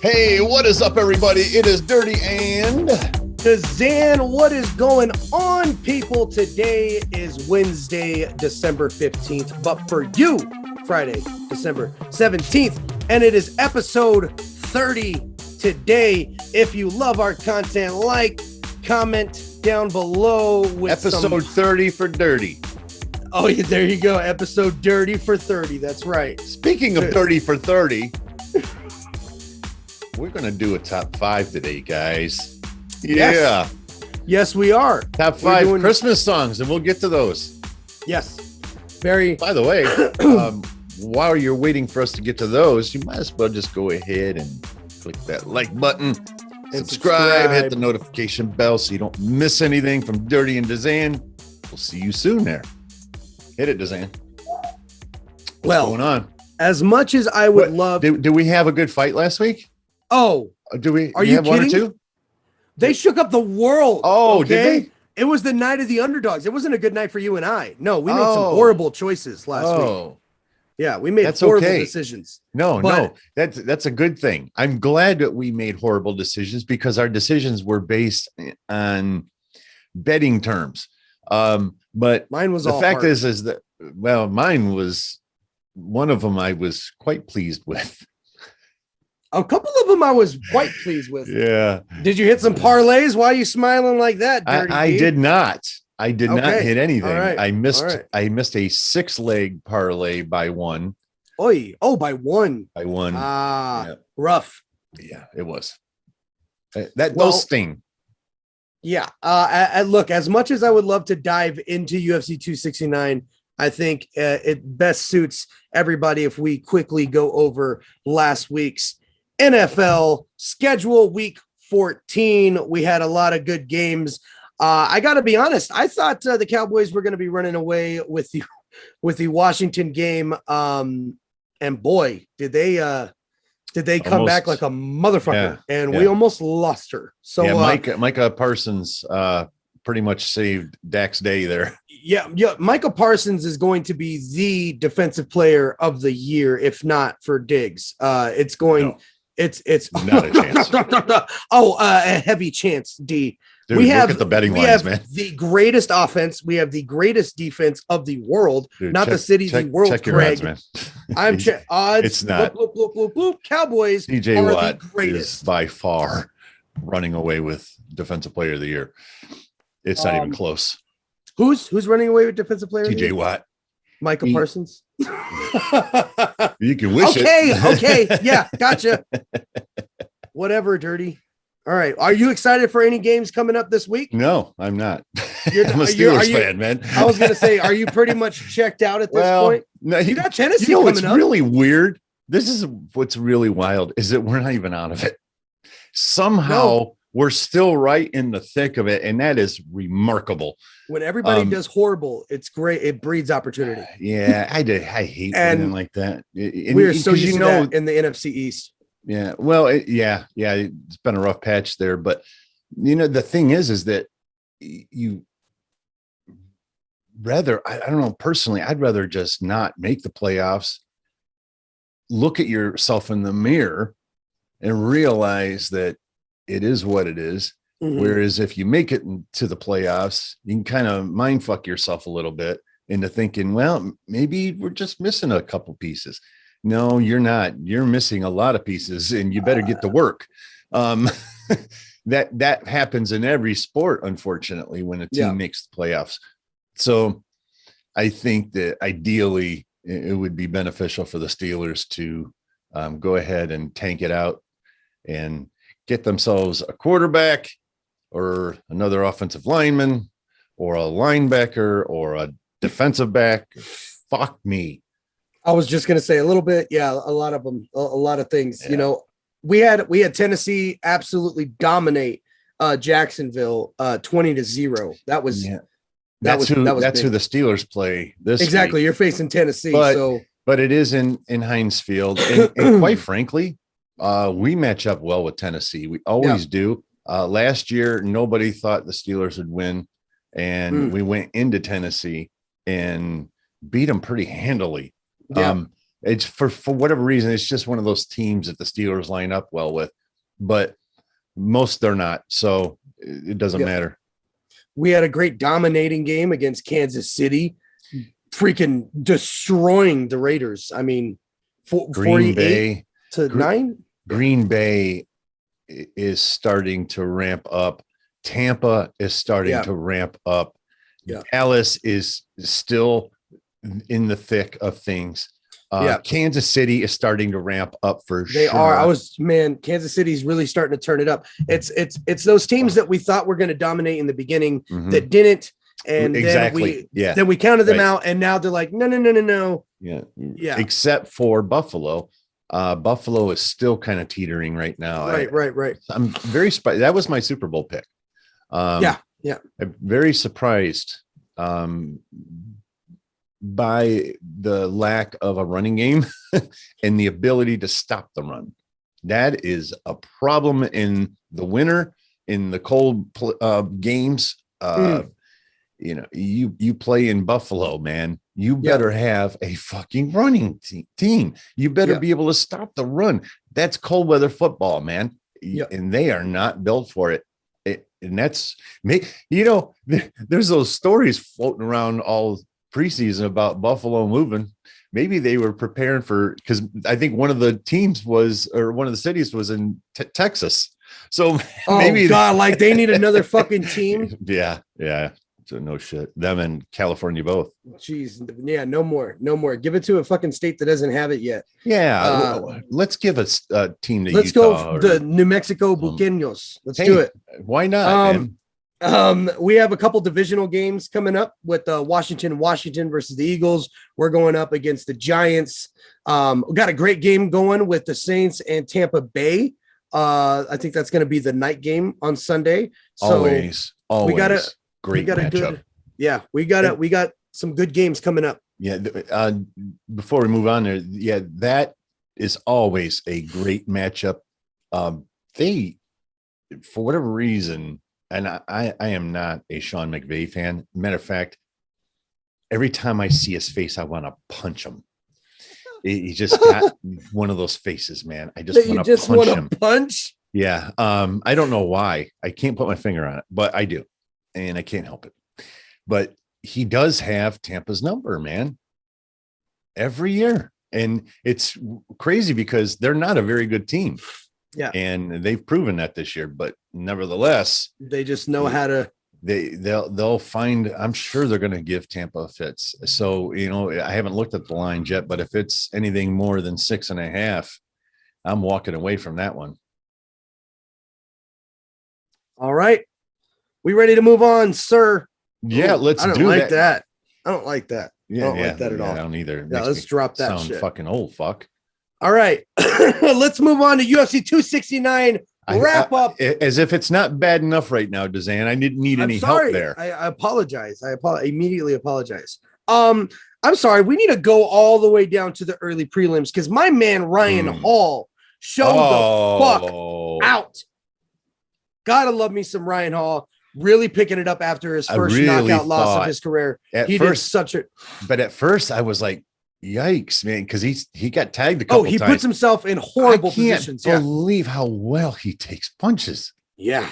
Hey, what is up, everybody? It is Dirty and DZAN. What is going on, people? Today is Wednesday, December 15th, but for you, Friday, December 17th, and it is episode 30 today. If you love our content, like, comment down below with episode 30 for Dirty. Oh, yeah, there you go. Episode Dirty for 30. That's right. Speaking of 30 for 30, we're going to do a top 5 today, guys. Yeah. Yes, we are. Top 5 Christmas songs, and we'll get to those. Yes. Very. By the way, while you're waiting for us to get to those, you might as well just go ahead and click that like button, subscribe, hit the notification bell so you don't miss anything from Dirty and DZAN. We'll see you soon there. Hit it, DZAN. What's going on? As much as I would love... Did we have a good fight last week? Oh. Do we? Are you have kidding? 1 or 2? They shook up the world. Oh, okay? Did they? It was the night of the underdogs. It wasn't a good night for you and I. No, we made some horrible choices last week. Yeah, we made horrible decisions. No, that's a good thing. I'm glad that we made horrible decisions because our decisions were based on betting terms. But mine was the all fact hard. is that, well, mine was one of them I was quite pleased with. A couple of them I was quite pleased with. Yeah. Did you hit some parlays? Why are you smiling like that, Dirty? I did not. I did not hit anything. Right. I missed a 6-leg parlay by one. By one. By one. Yeah. Rough. Yeah, it was. Those sting. Yeah. Look, as much as I would love to dive into UFC 269, I think it best suits everybody if we quickly go over last week's NFL schedule, week 14. We had a lot of good games. I got to be honest. I thought the Cowboys were going to be running away with the Washington game. And boy, did they come back like a motherfucker, and we almost lost her. So Micah Parsons pretty much saved Dak's day there. Yeah. Micah Parsons is going to be the defensive player of the year, if not for Diggs. It's not a chance. A heavy chance, D. Dude, look at the betting lines, man. The greatest offense. We have the greatest defense of the world. Dude, not the city, the world. Check your odds, man. I'm odds. It's not. Bloop. Cowboys TJ are Watt the greatest is by far running away with defensive player of the year. It's not even close. Who's running away with defensive player? TJ Watt. Micah Parsons. You can wish it. Okay. Yeah, gotcha. Whatever, Dirty. All right. Are you excited for any games coming up this week? No, I'm not. I'm a Steelers fan, man. I was going to say, are you pretty much checked out at this point? No, you got Tennessee coming what's up. Really weird. This is what's really wild is that we're not even out of it. Somehow we're still right in the thick of it, and that is remarkable. When everybody does horrible, it's great. It breeds opportunity. Yeah, I hate winning like that. We're so used to that in the NFC East. Yeah, well, it's been a rough patch there, but the thing is that you rather, I don't know, personally, I'd rather just not make the playoffs, look at yourself in the mirror and realize that it is what it is. Mm-hmm. Whereas if you make it to the playoffs, you can kind of mind fuck yourself a little bit into thinking, well, maybe we're just missing a couple pieces. No, you're not. You're missing a lot of pieces, and you better get to work. That happens in every sport, unfortunately, when a team makes the playoffs. So I think that ideally it would be beneficial for the Steelers to go ahead and tank it out and get themselves a quarterback or another offensive lineman or a linebacker or a defensive back. Fuck me. I was just going to say a little bit. Yeah. A lot of them, a lot of things, we had Tennessee absolutely dominate Jacksonville 20-0. That was, that's who the Steelers play this exactly. week. You're facing Tennessee. But it is in Heinz Field. And quite frankly, we match up well with Tennessee. We always do. Last year, nobody thought the Steelers would win. And we went into Tennessee and beat them pretty handily. Yeah. It's for whatever reason, it's just one of those teams that the Steelers line up well with, but most they're not. So it doesn't matter. We had a great dominating game against Kansas City, freaking destroying the Raiders. I mean, 48 to 9. Green Bay is starting to ramp up. Tampa is starting to ramp up. Dallas is still in the thick of things. Kansas City is starting to ramp up for sure. They are. Kansas City's really starting to turn it up. It's those teams that we thought were going to dominate in the beginning that didn't. And then we counted them out, and now they're like, no. Yeah. Except for Buffalo. Buffalo is still kind of teetering right now. Right. I'm very surprised. That was my Super Bowl pick. I'm very surprised by the lack of a running game and the ability to stop the run. That is a problem in the winter, in the cold games. You play in Buffalo, man. You better have a fucking running team. You better be able to stop the run. That's cold weather football, man. And they are not built for it. And that's me. There's those stories floating around all preseason about Buffalo moving. Maybe they were preparing for, because I think one of the cities was in Texas. So maybe like they need another fucking team. Yeah. So no shit. Them and California both. Jeez. Yeah, no more. Give it to a fucking state that doesn't have it yet. Yeah. Let's give a team to let's Utah. Let's go the New Mexico Bucaneros. Let's do it. Why not, man? We have a couple divisional games coming up with Washington versus the Eagles. We're going up against the Giants. We got a great game going with the Saints and Tampa Bay. I think that's going to be the night game on Sunday. So always. We got some good games coming up. Yeah. Before we move on there, that is always a great matchup. They, for whatever reason, and I am not a Sean McVay fan. Matter of fact, every time I see his face, I want to punch him. He just got one of those faces, man. I just want to punch him. Punch? Yeah. I don't know why. I can't put my finger on it, but I do. And I can't help it. But he does have Tampa's number, man, every year. And it's crazy because they're not a very good team. Yeah. And they've proven that this year, but nevertheless, they just know how to. They'll find, I'm sure they're going to give Tampa fits. So, I haven't looked at the lines yet, but if it's anything more than 6.5, I'm walking away from that one. All right. We ready to move on, sir? Yeah, let's do that. I don't like that. Yeah, I don't like that at all. I don't either. Yeah, let's drop that shit. Fucking old fuck. All right. Let's move on to UFC 269 wrap up. As if it's not bad enough right now, DZAN. I didn't need any help there. I apologize. I immediately apologize. I'm sorry. We need to go all the way down to the early prelims because my man Ryan Hall showed the fuck out. Gotta love me some Ryan Hall. Really picking it up after his first knockout loss of his career. But at first I was like, yikes, man, because he got tagged a couple times. He puts himself in horrible positions. I can't believe how well he takes punches. Yeah.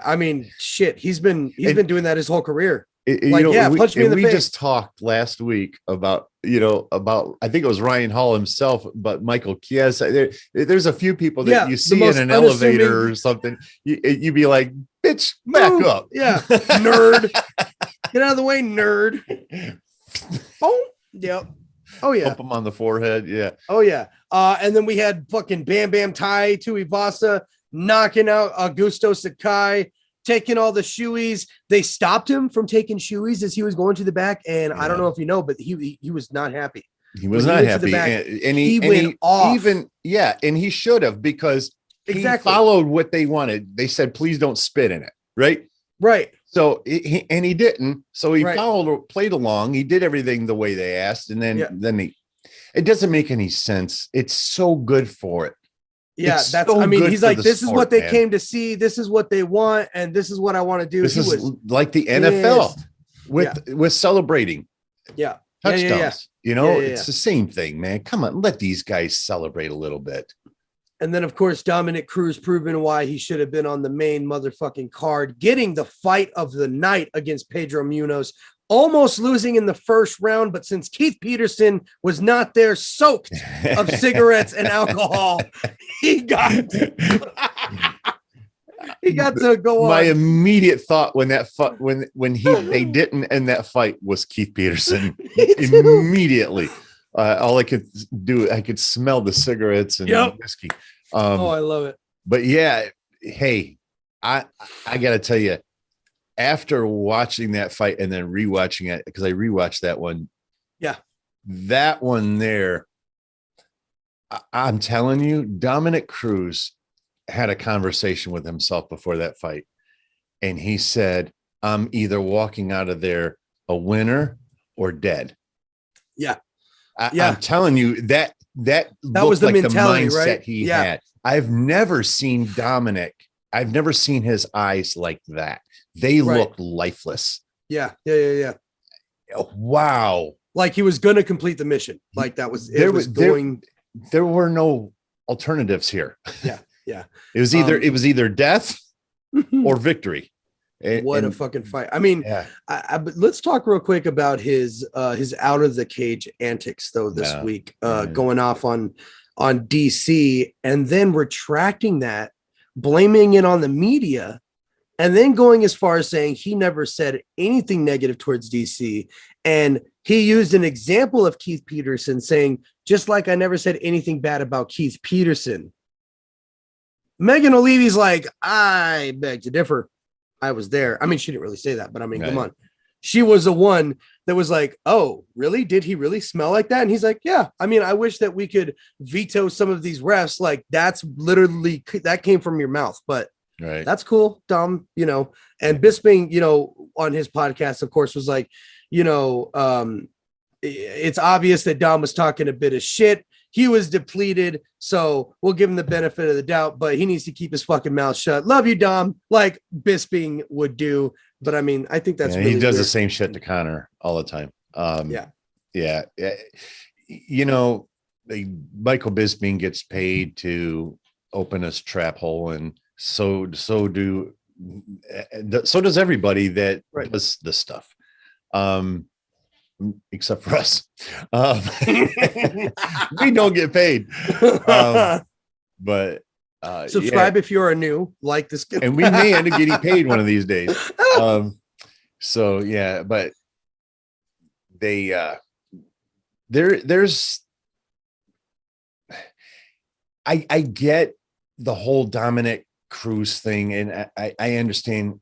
I mean, shit. He's been doing that his whole career. Punch me in the face. We just talked last week about I think it was Ryan Hall himself, but Michael Chiesa. There's a few people that you see in an elevator or something. You'd be like, bitch, back up. Yeah. Nerd. Get out of the way, nerd. Oh, yep. Oh, yeah. Pump him on the forehead. Yeah. Oh, yeah. And then we had fucking Bam Bam Tai Tuivasa knocking out Augusto Sakai, taking all the shoeies. They stopped him from taking shoeies as he was going to the back. And I don't know if you know, but he was not happy. He was not happy. And he went off. And he should have, because he followed what they wanted. They said, please don't spit in it. Right. So he didn't. So he played along. He did everything the way they asked. And then it doesn't make any sense. It's so good for it. Yeah, he's like, this is what they came to see. This is what they want. And this is what I want to do. This is like the NFL with celebrating. Yeah. Touchdowns. You know, Yeah. it's the same thing, man. Come on, let these guys celebrate a little bit. And then, of course, Dominic Cruz proving why he should have been on the main motherfucking card, getting the fight of the night against Pedro Munoz, almost losing in the first round. But since Keith Peterson was not there, soaked of cigarettes and alcohol, he got he got to go on. My immediate thought when that they didn't end that fight was Keith Peterson. Immediately. All I could do, I could smell the cigarettes and whiskey. I love it. But yeah, hey, I gotta tell you, after watching that fight and then rewatching it, because I rewatched that one. Yeah. That one there, I'm telling you, Dominic Cruz had a conversation with himself before that fight. And he said, I'm either walking out of there a winner or dead. Yeah. I'm telling you that was the like mentality, the mindset right? he had. I've never seen Dominic. I've never seen his eyes like that. They looked lifeless. Yeah. Wow. Like he was going to complete the mission. Like that was, there were no alternatives here. Yeah. It was either death or victory. What a fucking fight. I mean, but let's talk real quick about his out of the cage antics though this week, going off on DC and then retracting that, blaming it on the media, and then going as far as saying he never said anything negative towards DC. And he used an example of Keith Peterson saying, just like I never said anything bad about Keith Peterson. Megan O'Leary's like, I beg to differ. I was there. I mean, she didn't really say that, but I mean, come on. She was the one that was like, oh, really? Did he really smell like that? And he's like, yeah. I mean, I wish that we could veto some of these refs. Like that's literally, that came from your mouth, but that's cool, Dom, you know. And Bisping, you know, on his podcast, of course, was like, you know, it's obvious that Dom was talking a bit of shit. He was depleted, so we'll give him the benefit of the doubt, but he needs to keep his fucking mouth shut. Love you, Dom, like Bisping would do. But I mean, I think that's really he does weird. the same shit to Connor all the time. Yeah. You know, Michael Bisping gets paid to open his trap hole, and so does everybody that does this stuff. Except for us. We don't get paid. But subscribe if you are new, like this, and we may end up getting paid one of these days. So yeah, but there's I get the whole Dominic Cruz thing, and I understand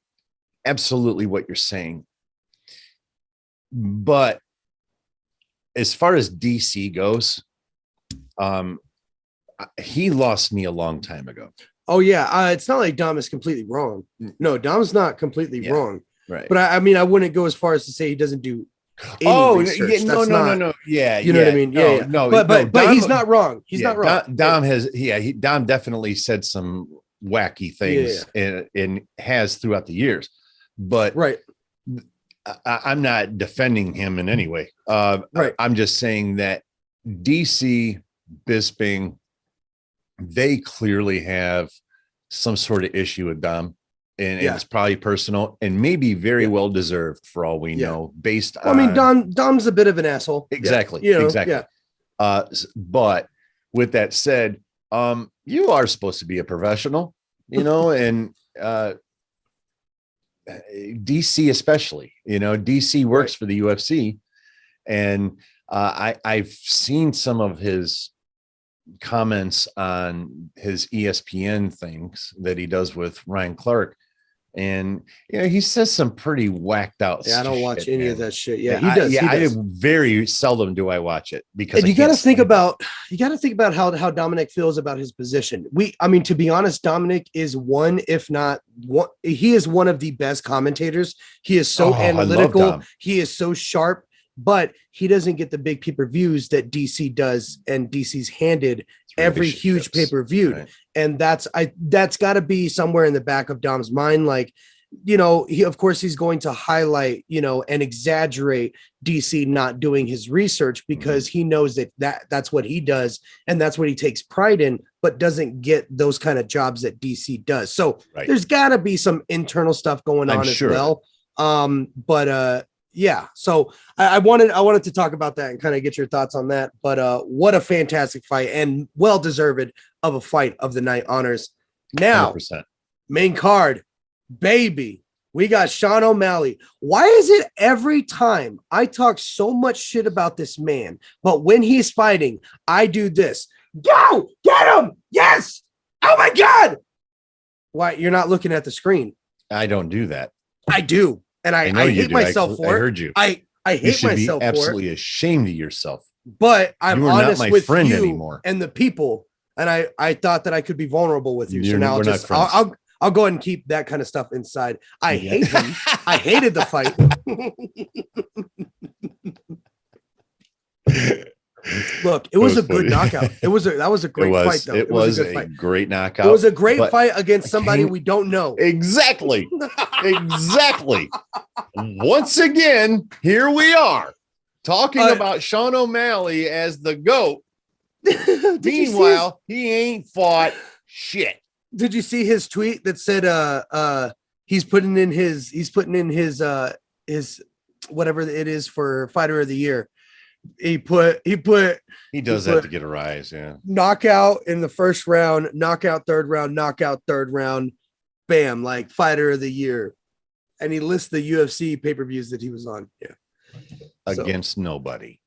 absolutely what you're saying. But as far as DC goes, he lost me a long time ago. Oh yeah, it's not like Dom is completely wrong. No, Dom's not completely wrong. Right. But I mean, I wouldn't go as far as to say he doesn't do any research. No. Yeah, you know what I mean. No. But Dom, he's not wrong. He's not wrong. Dom definitely said some wacky things and has throughout the years. But I'm not defending him in any way. I'm just saying that DC, Bisping, they clearly have some sort of issue with Dom, and it's probably personal and maybe very well deserved for all we know. Based on, I mean, Dom's a bit of an asshole. Exactly. You know, exactly. But with that said, you are supposed to be a professional, you know, and DC especially, you know, DC works for the UFC, and I've seen some of his comments on his ESPN things that he does with Ryan Clark, and you know, he says some pretty whacked out I don't watch any of that shit. He does. He does. I very seldom do I watch it, because you got to think about how Dominic feels about his position. I mean, to be honest, Dominic is one, if not one, he is one of the best commentators. He is so analytical. He is so sharp, but he doesn't get the big pay-per-views that DC does, and DC's handed every huge pay-per-view. And that's got to be somewhere in the back of Dom's mind. Like, of course he's going to highlight, and exaggerate DC not doing his research because he knows that's what he does and that's what he takes pride in, but doesn't get those kind of jobs that DC does. So there's got to be some internal stuff going on as well. Yeah. So I wanted to talk about that and kind of get your thoughts on that. But what a fantastic fight and well deserved of a fight of the night honors. Now, 100%. Main card, baby. We got Sean O'Malley. Why is it every time I talk so much shit about this man, but when he's fighting, I do this? Go get him. Yes. Oh my God. Why? You're not looking at the screen. I don't do that. I do. And I hate myself for it. I heard you. I hate myself for it. Absolutely ashamed of yourself. But I'm honest with friend you anymore. And the people. And I thought that I could be vulnerable with you. So now I'll go ahead and keep that kind of stuff inside. I hate him. I hated the fight. Look, it was a good knockout. That was a great fight, though. It was a great knockout. It was a great fight against somebody we don't know. Exactly. Exactly. Once again, here we are talking about Sean O'Malley as the GOAT. Meanwhile, he ain't fought shit. Did you see his tweet that said he's putting in his whatever it is for fighter of the year? He does that to get a rise. Yeah. Knockout in the first round, knockout third round, knockout third round, bam, like fighter of the year. And he lists the UFC pay-per-views that he was on. Yeah. Against nobody.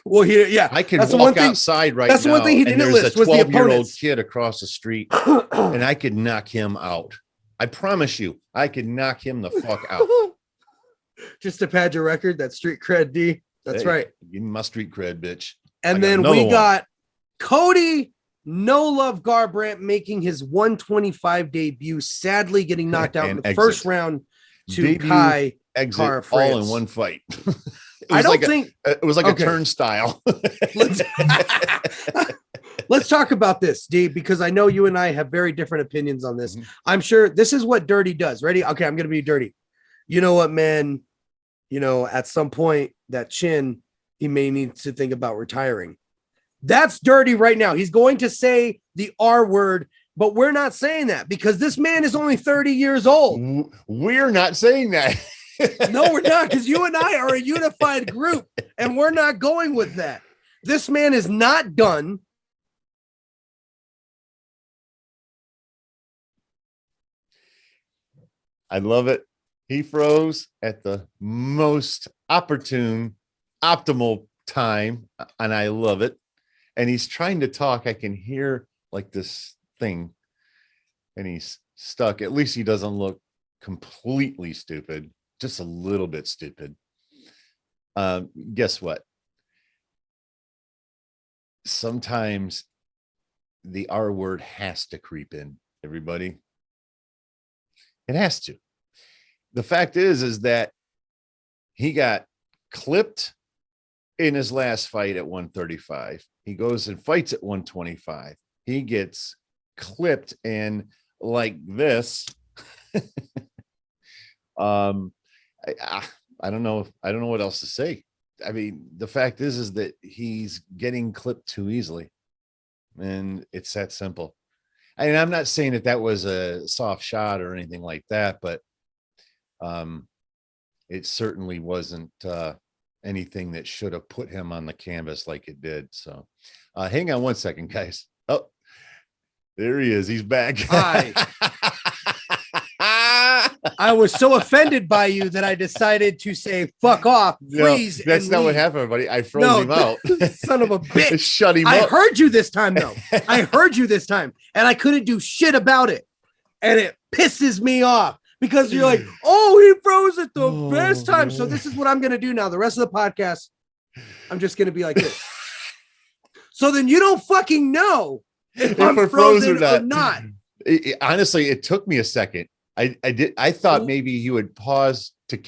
Well, I can walk outside right now. That's the one thing he didn't list was the opponents. 12-year-old kid across the street, and I could knock him out. I promise you, I could knock him the fuck out. Just to pad your record, that street cred, D. That's right. Give me my street cred, bitch. And then we got Cody No Love Garbrandt making his 125 debut, sadly getting knocked out in the first round to Kai Kara France. All in one fight. It was like a turnstile. Let's talk about this, D, because I know you and I have very different opinions on this. Mm-hmm. I'm sure this is what Dirty does. Ready? Okay, I'm going to be dirty. You know what, man? At some point, that chin, he may need to think about retiring. That's Dirty right now. He's going to say the R word, but we're not saying that because this man is only 30 years old. We're not saying that. No, we're not, because you and I are a unified group, and we're not going with that. This man is not done. I love it. He froze at the most opportune, optimal time, and I love it. And he's trying to talk. I can hear like this thing, and he's stuck. At least he doesn't look completely stupid. Just a little bit stupid. Guess what? Sometimes the R word has to creep in, everybody. It has to. The fact is that he got clipped in his last fight at 135. He goes and fights at 125. He gets clipped and like this. I don't know. I don't know what else to say. I mean, the fact is that he's getting clipped too easily, and it's that simple. And I'm not saying that was a soft shot or anything like that, but it certainly wasn't anything that should have put him on the canvas like it did. So hang on one second, guys. Oh, there he is. He's back. Hi. I was so offended by you that I decided to say, fuck off, please. No, that's not what happened, everybody. I froze him out. Son of a bitch. Shut him up. I up. heard you this time, though. I heard you this time, and I couldn't do shit about it. And it pisses me off because you're like, oh, he froze at the best time. So this is what I'm going to do now. The rest of the podcast, I'm just going to be like this. So then you don't fucking know if I'm frozen or not. Honestly, it took me a second. I thought maybe he would pause to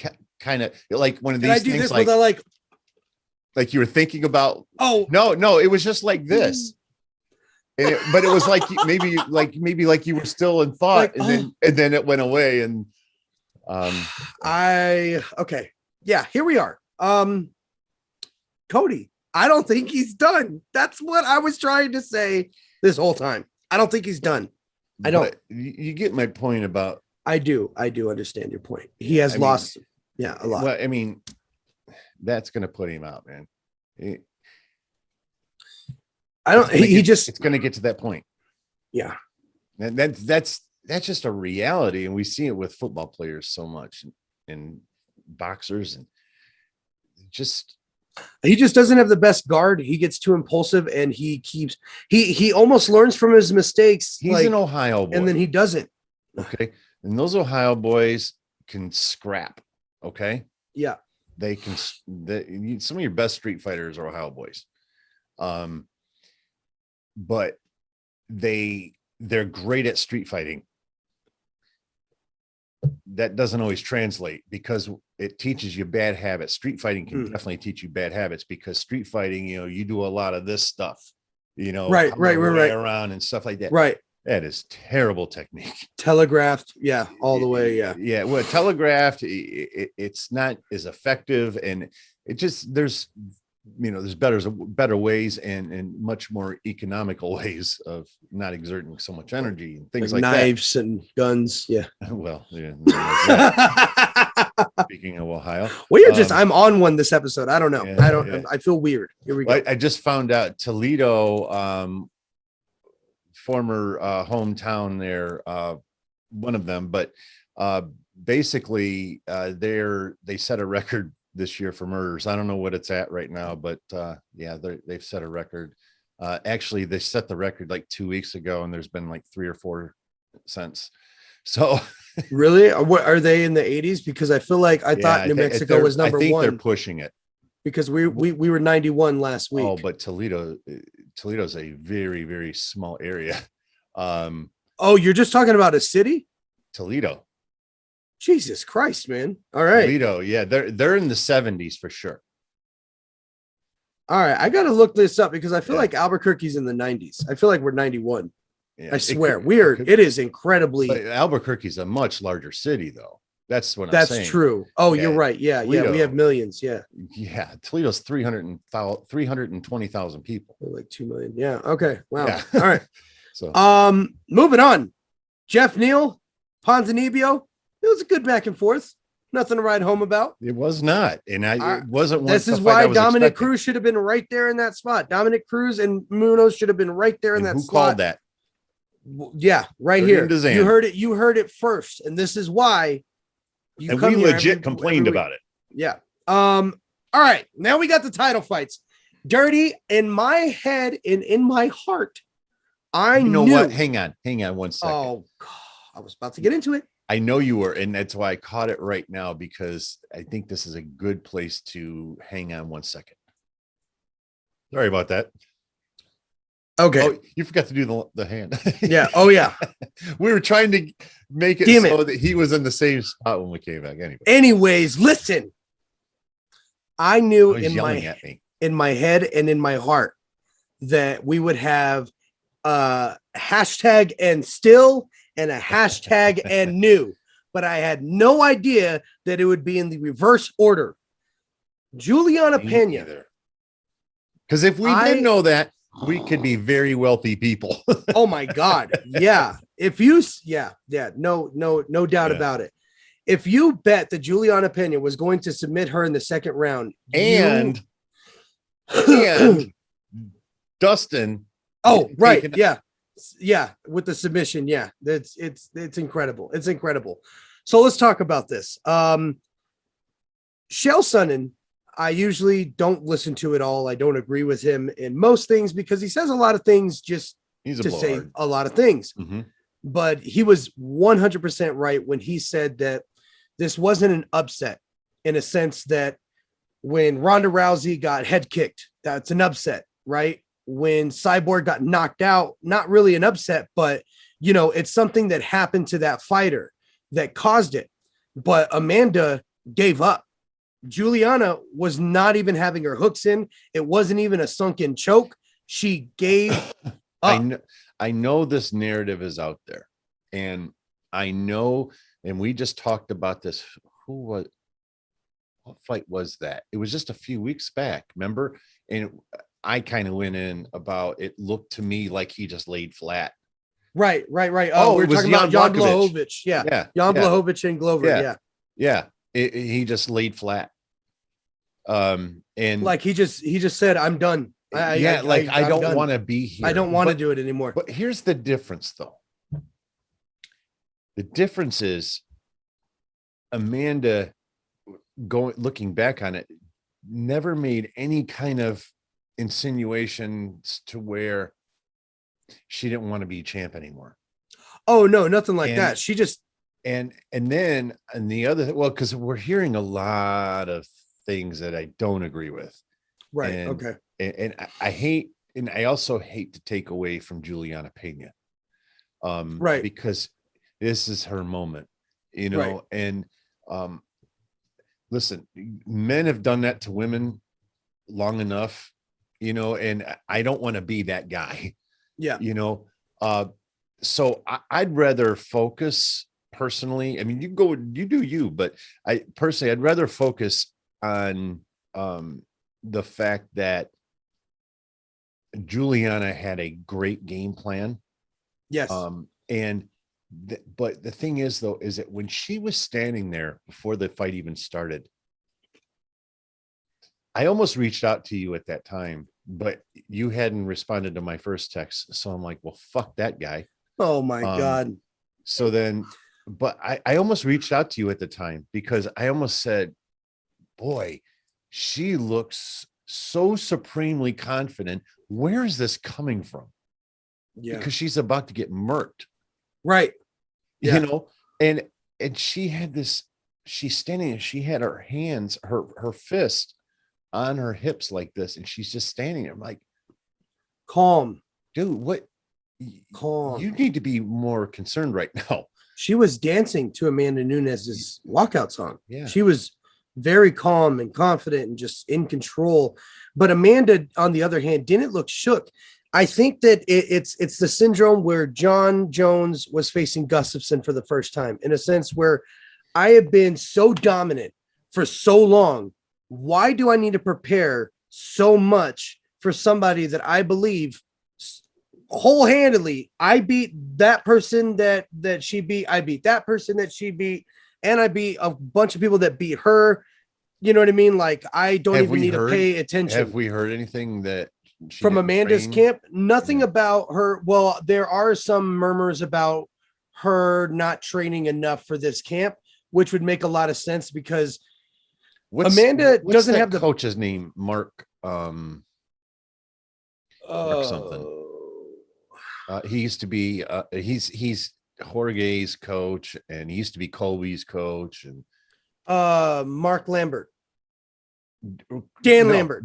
kind of like one of these things, like you were thinking about. Oh no, it was just like this, but it was like maybe you were still in thought, and then it went away, and Okay. Yeah, here we are. Cody, I don't think he's done. That's what I was trying to say this whole time. I don't think he's done. I don't. But you get my point about. I do understand your point. He has lost. A lot. Well, I mean, that's going to put him out, man. It's going to get to that point. Yeah. And that's just a reality. And we see it with football players so much and boxers, and he just doesn't have the best guard. He gets too impulsive, and he almost learns from his mistakes. He's an Ohio boy. And then he doesn't. Okay. And those Ohio boys can scrap. Okay. Yeah. They can. Some of your best street fighters are Ohio boys. But they're great at street fighting. That doesn't always translate because it teaches you bad habits. Street fighting can definitely teach you bad habits because street fighting, you do a lot of this stuff, right around and stuff like that. Right. That is terrible technique. Telegraphed. Yeah. All the way. Yeah. Yeah. Well, telegraphed, it's not as effective, and it just, there's better ways and much more economical ways of not exerting so much energy and things like knives and guns. Yeah. Well, yeah. Speaking of Ohio, I'm on one this episode. I don't know. Yeah. I feel weird. Here we go. I just found out Toledo, former hometown there, one of them, but basically they set a record this year for murders. I don't know what it's at right now, but they've set a record. Actually, they set the record like 2 weeks ago, and there's been like 3 or 4 since. So really, what are they in the 80s? Because I feel like I thought New Mexico was number 1. I think they're pushing it because we were 91 last week. Oh, but Toledo's a very, very small area. You're just talking about a city? Toledo. Jesus Christ, man. All right. Toledo, yeah, they're in the 70s for sure. All right, I got to look this up because I feel like Albuquerque's in the 90s. I feel like we're 91. Yeah, I swear. It is incredibly. But Albuquerque's a much larger city, though. That's what I'm saying. That's true. Oh, yeah. You're right. Yeah, Toledo, we have millions. Yeah. Yeah, Toledo's 320,000 people. Like 2 million. Yeah. Okay. Wow. Yeah. All right. So, moving on. Jeff Neal, Ponzinibbio. It was a good back and forth. Nothing to write home about. It was not. And it wasn't one. This is why Dominic Cruz should have been right there in that spot. Dominic Cruz and Munoz should have been right there in that who slot. Who called that? Yeah, right here. DZAN. You heard it first. And this is why we legit complained about it. Yeah. All right. Now we got the title fights. Dirty in my head and in my heart. I knew what? Hang on 1 second. Oh, God. I was about to get into it. I know you were, and that's why I caught it right now, because I think this is a good place to hang on 1 second. Sorry about that. Okay. Oh, you forgot to do the hand. Yeah. Oh, yeah. We were trying to make it that he was in the same spot when we came back. Anyways, listen. I knew in my head and in my heart that we would have hashtag and still and a hashtag and new, but I had no idea that it would be in the reverse order. Juliana Pena. Because if we didn't know that, we could be very wealthy people. Oh my God. Yeah. No doubt about it. If you bet that Juliana Pena was going to submit her in the second round and Dustin. Oh, right. Yeah. Yeah. With the submission. Yeah. It's incredible. It's incredible. So let's talk about this. Chael Sonnen, I usually don't listen to it all. I don't agree with him in most things because he says a lot of things just to say a lot of things. Mm-hmm. But he was 100% right when he said that this wasn't an upset in a sense that when Ronda Rousey got head kicked, that's an upset, right? When Cyborg got knocked out, not really an upset, but it's something that happened to that fighter that caused it. But Amanda gave up. Juliana was not even having her hooks in. It wasn't even a sunken choke. She gave up. I know this narrative is out there, and I know, and we just talked about this. What fight was that? It was just a few weeks back, remember? And I kind of went in about it looked to me like he just laid flat. Right. Oh, We're it was talking about Jan Jan Blachowicz. Yeah. Jan Blachowicz and Glover. Yeah. He just laid flat. And like he just said, I'm done. I don't want to be here. I don't want to do it anymore. But here's the difference, though. The difference is Amanda, looking back on it, never made any kind of insinuations to where she didn't want to be champ anymore. Oh no, nothing like that. She just and then the other, well, because we're hearing a lot of things that I don't agree with. Right. Okay. And I hate, and I also hate to take away from Juliana Pena. Right. Because this is her moment, you know, right. And listen, men have done that to women long enough, you know, and I don't want to be that guy. Yeah. You know, so I'd rather focus personally. I mean, you do you, but I'd rather focus on the fact that Juliana had a great game plan. Yes. But the thing is, though, is that when she was standing there before the fight even started, I almost reached out to you at that time, but you hadn't responded to my first text. So I'm like, well, fuck that guy. Oh my God. So then, but I almost reached out to you at the time because I almost said, boy, she looks so supremely confident. Where is this coming from? Yeah. Because she's about to get murked. Right. Yeah. You know, and she had this, she's standing and she had her hands, her fist on her hips like this, and she's just standing there. I'm like, calm, dude, what? Calm. You need to be more concerned right now. She was dancing to Amanda Nunes's walkout song. Yeah. She was very calm and confident and just in control. But Amanda, on the other hand, didn't look shook. I think that it's the syndrome where John Jones was facing Gustafsson for the first time, in a sense where I have been so dominant for so long. Why do I need to prepare so much for somebody that I believe wholehandedly? I beat that person that she beat. I beat that person that she beat. And I beat a bunch of people that beat her. You know what I mean? Like, I don't even need to pay attention. Have we heard anything that from Amanda's camp? Nothing about her. Well, there are some murmurs about her not training enough for this camp, which would make a lot of sense because Amanda doesn't have the coach's name. Mark something. He used to be he's Jorge's coach, and he used to be Colby's coach, and Mark Lambert. Dan Lambert.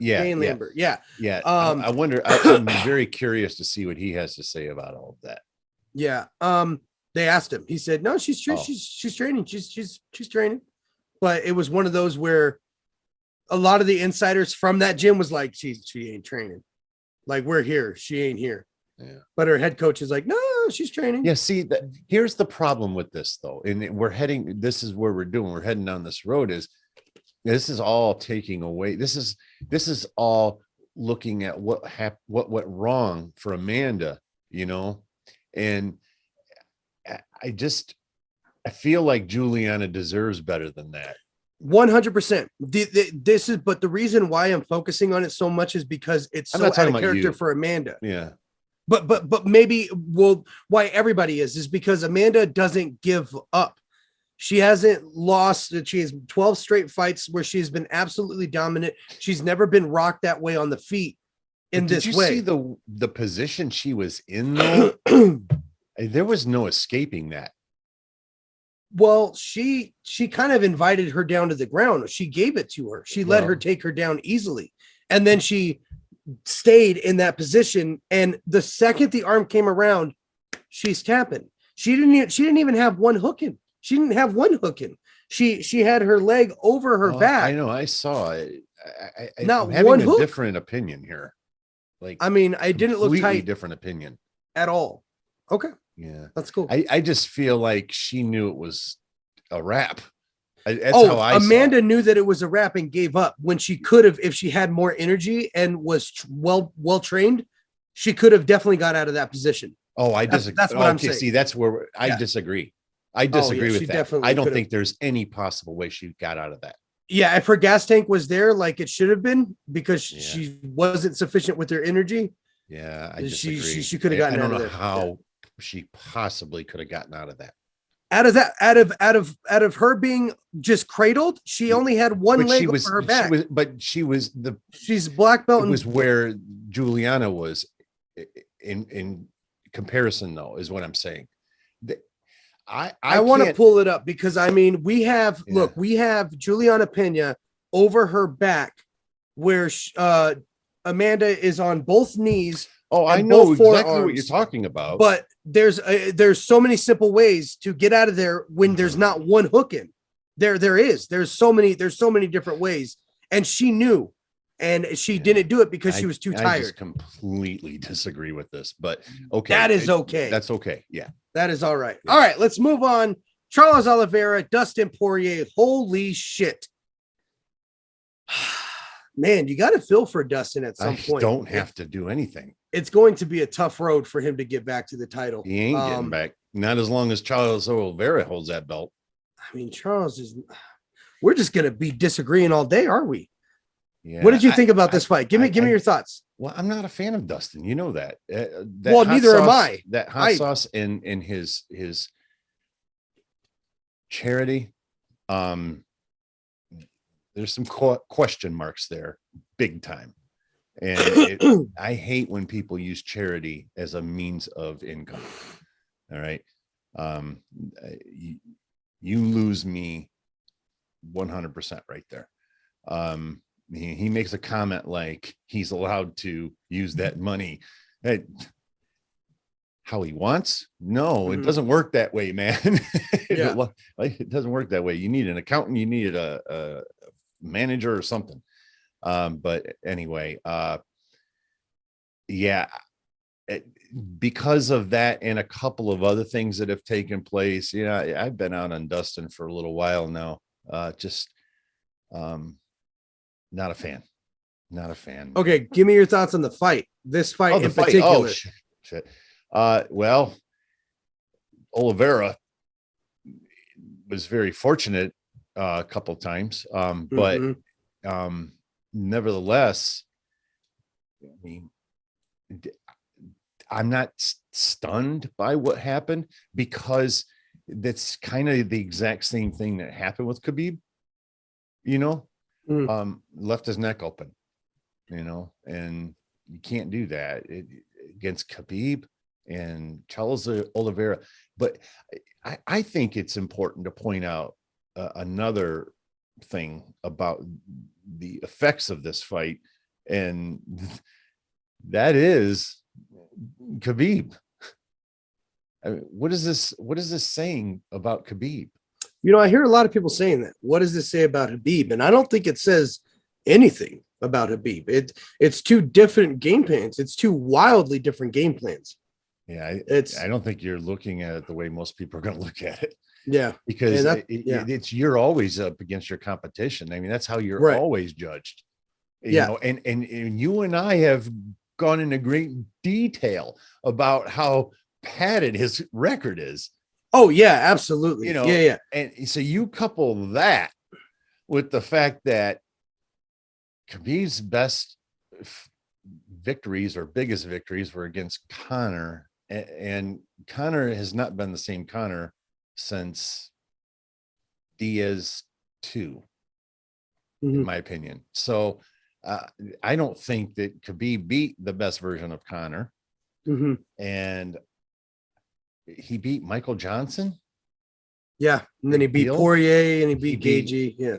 Yeah. I wonder. I'm very curious to see what he has to say about all of that. Yeah. They asked him. He said, "No, she's training. She's training." But it was one of those where a lot of the insiders from that gym was like, "She ain't training. Like, we're here. She ain't here." Yeah. But her head coach is like, "No, she's training." Yeah. See, here's the problem with this, though, and this is where we're heading down this road. This is all taking away. This is all looking at what went wrong for Amanda, you know, and I feel like Juliana deserves better than that. 100%. But the reason why I'm focusing on it so much is because it's so out of character for Amanda. Yeah. But maybe why everybody is because Amanda doesn't give up. She hasn't lost. She has 12 straight fights where she's been absolutely dominant. She's never been rocked that way on the feet in this way. Did you see the position she was in, though? There was no escaping that. Well, she kind of invited her down to the ground. She gave it to her. She let her take her down easily. And then she stayed in that position. And the second the arm came around, she's tapping. She didn't even have one hook in. She didn't have one hook in. She had her leg over her back. I know. I saw it. Not I'm having one a hook. Different opinion here. Like, I mean, I didn't look tight. Different opinion at all. Okay. Yeah. That's cool. I just feel like she knew it was a wrap. That's how I Amanda saw it. knew that it was a wrap and gave up when she could have, if she had more energy and was well trained, she could have definitely got out of that position. Oh, I disagree. That's what I'm saying. See, that's where I disagree. I disagree with that. I don't think there's any possible way she got out of that. Yeah, if her gas tank was there like it should have been, because she wasn't sufficient with her energy. Yeah, I disagree. She could have gotten out of there. I don't know how she possibly could have gotten out of that. Out of her being just cradled, she only had one leg over her back. She's black belt. It was where Juliana was in comparison, though, is what I'm saying. I want to pull it up because I mean we have Juliana Pena over her back where Amanda is on both knees. Oh, I know exactly what you're talking about. But there's so many simple ways to get out of there when there's not one hook in. There's so many different ways, and she knew, and she didn't do it because she was too tired. I just completely disagree with this, but okay. That is okay. That's okay. Yeah. That is all right. Yeah. All right, let's move on. Charles Oliveira, Dustin Poirier. Holy shit. Man, you got to feel for Dustin at some point. Don't have to do anything. It's going to be a tough road for him to get back to the title. He ain't getting back. Not as long as Charles Oliveira holds that belt. I mean, we're just going to be disagreeing all day, aren't we? Yeah. What did you think about this fight? Give me your thoughts. Well, I'm not a fan of Dustin. You know that. Well, neither am I. That hot sauce in his charity. There's some question marks there, big time. And I hate when people use charity as a means of income. All right. You lose me 100% right there. He makes a comment like he's allowed to use that money how he wants. No, it doesn't work that way, man. It doesn't work that way. You need an accountant, you need a manager or something. But anyway, because of that and a couple of other things that have taken place, I've been out on Dustin for a little while now. Not a fan. Okay, give me your thoughts on the fight. This fight in particular. Oh, shit. Well, Oliveira was very fortunate a couple of times, but nevertheless, I mean, I'm not stunned by what happened because that's kind of the exact same thing that happened with Khabib. Left his neck open, and you can't do that against Khabib and Charles Oliveira. But I think it's important to point out another thing about the effects of this fight, and that is Khabib. I mean, what is this saying about Khabib? I hear a lot of people saying that. What does this say about Khabib? And I don't think it says anything about Khabib. It's two different game plans. It's two wildly different game plans. Yeah, I don't think you're looking at it the way most people are going to look at it. Yeah, because it's you're always up against your competition. I mean, that's how you're always judged. And you and I have gone into great detail about how padded his record is. Oh yeah, absolutely. Yeah. And so you couple that with the fact that Khabib's best victories or biggest victories were against Conor, and Conor has not been the same Conor since Diaz 2, in my opinion. So I don't think that Khabib beat the best version of Conor, and he beat Michael Johnson. Yeah, and then he beat Poirier and he beat Gagey. Yeah,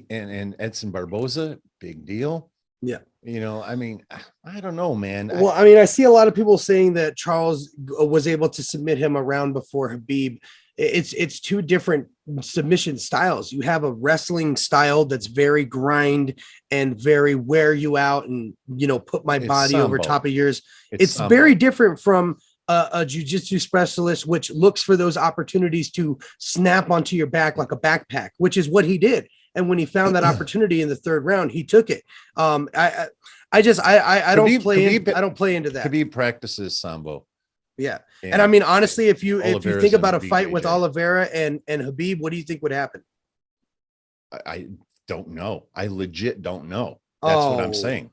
and Edson Barboza, big deal. Yeah, I mean, I don't know, man. Well, I mean, I see a lot of people saying that Charles was able to submit him around before Khabib. It's two different submission styles. You have a wrestling style that's very grind and very wear you out and put my body over top of yours. It's very different from a jiu-jitsu specialist, which looks for those opportunities to snap onto your back like a backpack, which is what he did. And when he found that opportunity in the third round, he took it. I don't play into that. Khabib practices Sambo. Yeah. And I mean, honestly, if you think about a fight BJJ. with Oliveira and Khabib, what do you think would happen? I don't know. I legit don't know. That's what I'm saying.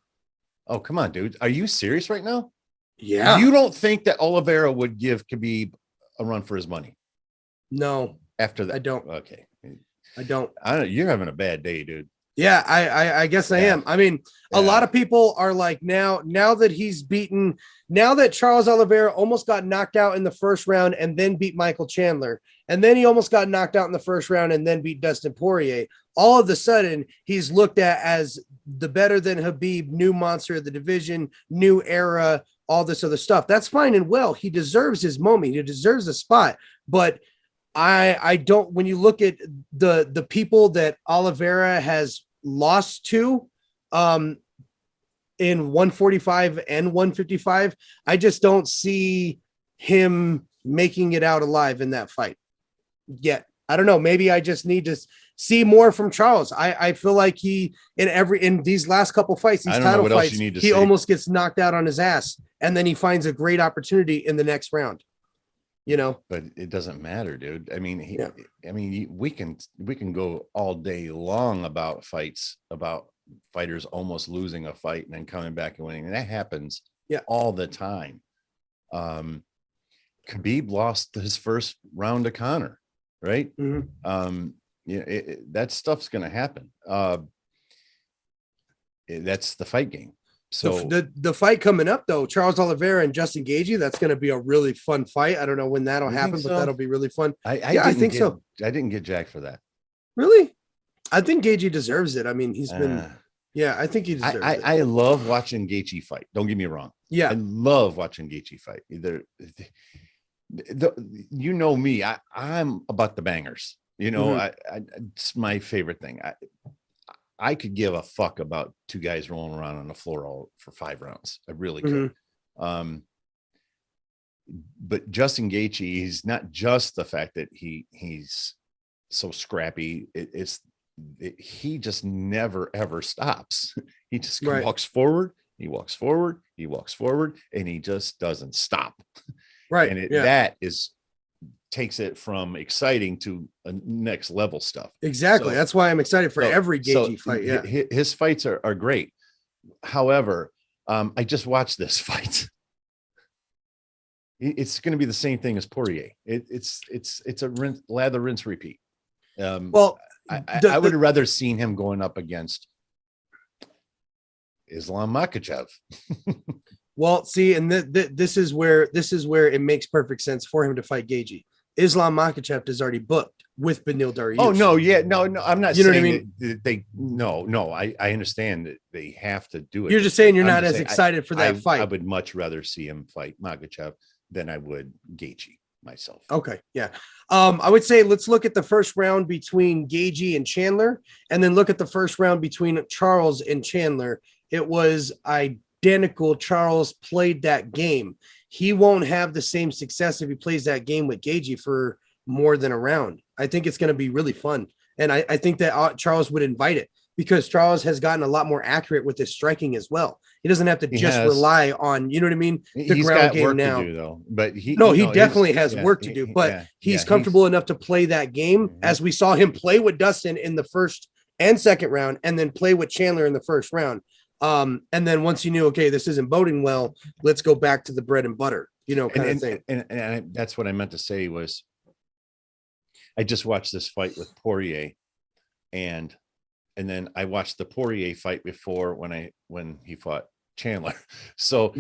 Oh, come on, dude. Are you serious right now? Yeah. You don't think that Oliveira would give Khabib a run for his money? No. After that? I don't. Okay. I don't. You're having a bad day, dude. Yeah, I guess I am. I mean, a lot of people are like, now that he's beaten, now that Charles Oliveira almost got knocked out in the first round and then beat Michael Chandler, and then he almost got knocked out in the first round and then beat Dustin Poirier, all of a sudden he's looked at as the better than Khabib, new monster of the division, new era, all this other stuff. That's fine and well. He deserves his moment. He deserves a spot. But I don't, when you look at the people that Oliveira has lost to in 145 and 155, I just don't see him making it out alive in that fight yet. I don't know. Maybe I just need to see more from Charles. I feel like he in these last couple fights, these title fights, he almost gets knocked out on his ass, and then he finds a great opportunity in the next round. You know, but it doesn't matter, dude. I mean, we can go all day long about fights, about fighters almost losing a fight and then coming back and winning. And that happens all the time. Khabib lost his first round to Conor, right? Mm-hmm. That stuff's going to happen. That's the fight game. So the fight coming up though, Charles Oliveira and Justin Gaethje, that's going to be a really fun fight. I don't know when that'll happen, but that'll be really fun. I think so. I didn't get jacked for that. Really? I think Gaethje deserves it. I mean, he's been, I think he deserves it. I love watching Gaethje fight. Don't get me wrong. Yeah. I love watching Gaethje fight. You know me, I'm about the bangers, it's my favorite thing. I could give a fuck about two guys rolling around on the floor for 5 rounds. I really could. Mm-hmm. But Justin Gaethje, he's not just the fact that he's so scrappy. He just never ever stops. He just walks forward. He walks forward. He walks forward, and he just doesn't stop. Right. And that takes it from exciting to a next level stuff. Exactly. That's why I'm excited for every Gaethje fight. Yeah. His fights are great. However, I just watched this fight. It's going to be the same thing as Poirier. It's a lather, rinse, repeat. I would have rather seen him going up against Islam Makhachev. Well, see, and this is where it makes perfect sense for him to fight Gaethje. Islam Makhachev is already booked with Beneil Dariush. Oh no, no, I'm not. You know what I mean? I understand that they have to do it. You're just saying you're not as excited for that fight. I would much rather see him fight Makhachev than I would Gaethje myself. Okay, yeah. I would say let's look at the first round between Gaethje and Chandler, and then look at the first round between Charles and Chandler. It was identical. Charles played that game. He won't have the same success if he plays that game with Gaethje for more than a round. I think it's going to be really fun. And I think that Charles would invite it because Charles has gotten a lot more accurate with his striking as well. He doesn't have to rely on, you know what I mean? The ground game now. To do, though. But he definitely has work to do, but he's comfortable enough to play that game as we saw him play with Dustin in the first and second round and then play with Chandler in the first round. And then once you knew, okay, this isn't boding well, let's go back to the bread and butter, kind of thing. And that's what I meant to say was I just watched this fight with Poirier and then I watched the Poirier fight before when he fought Chandler. So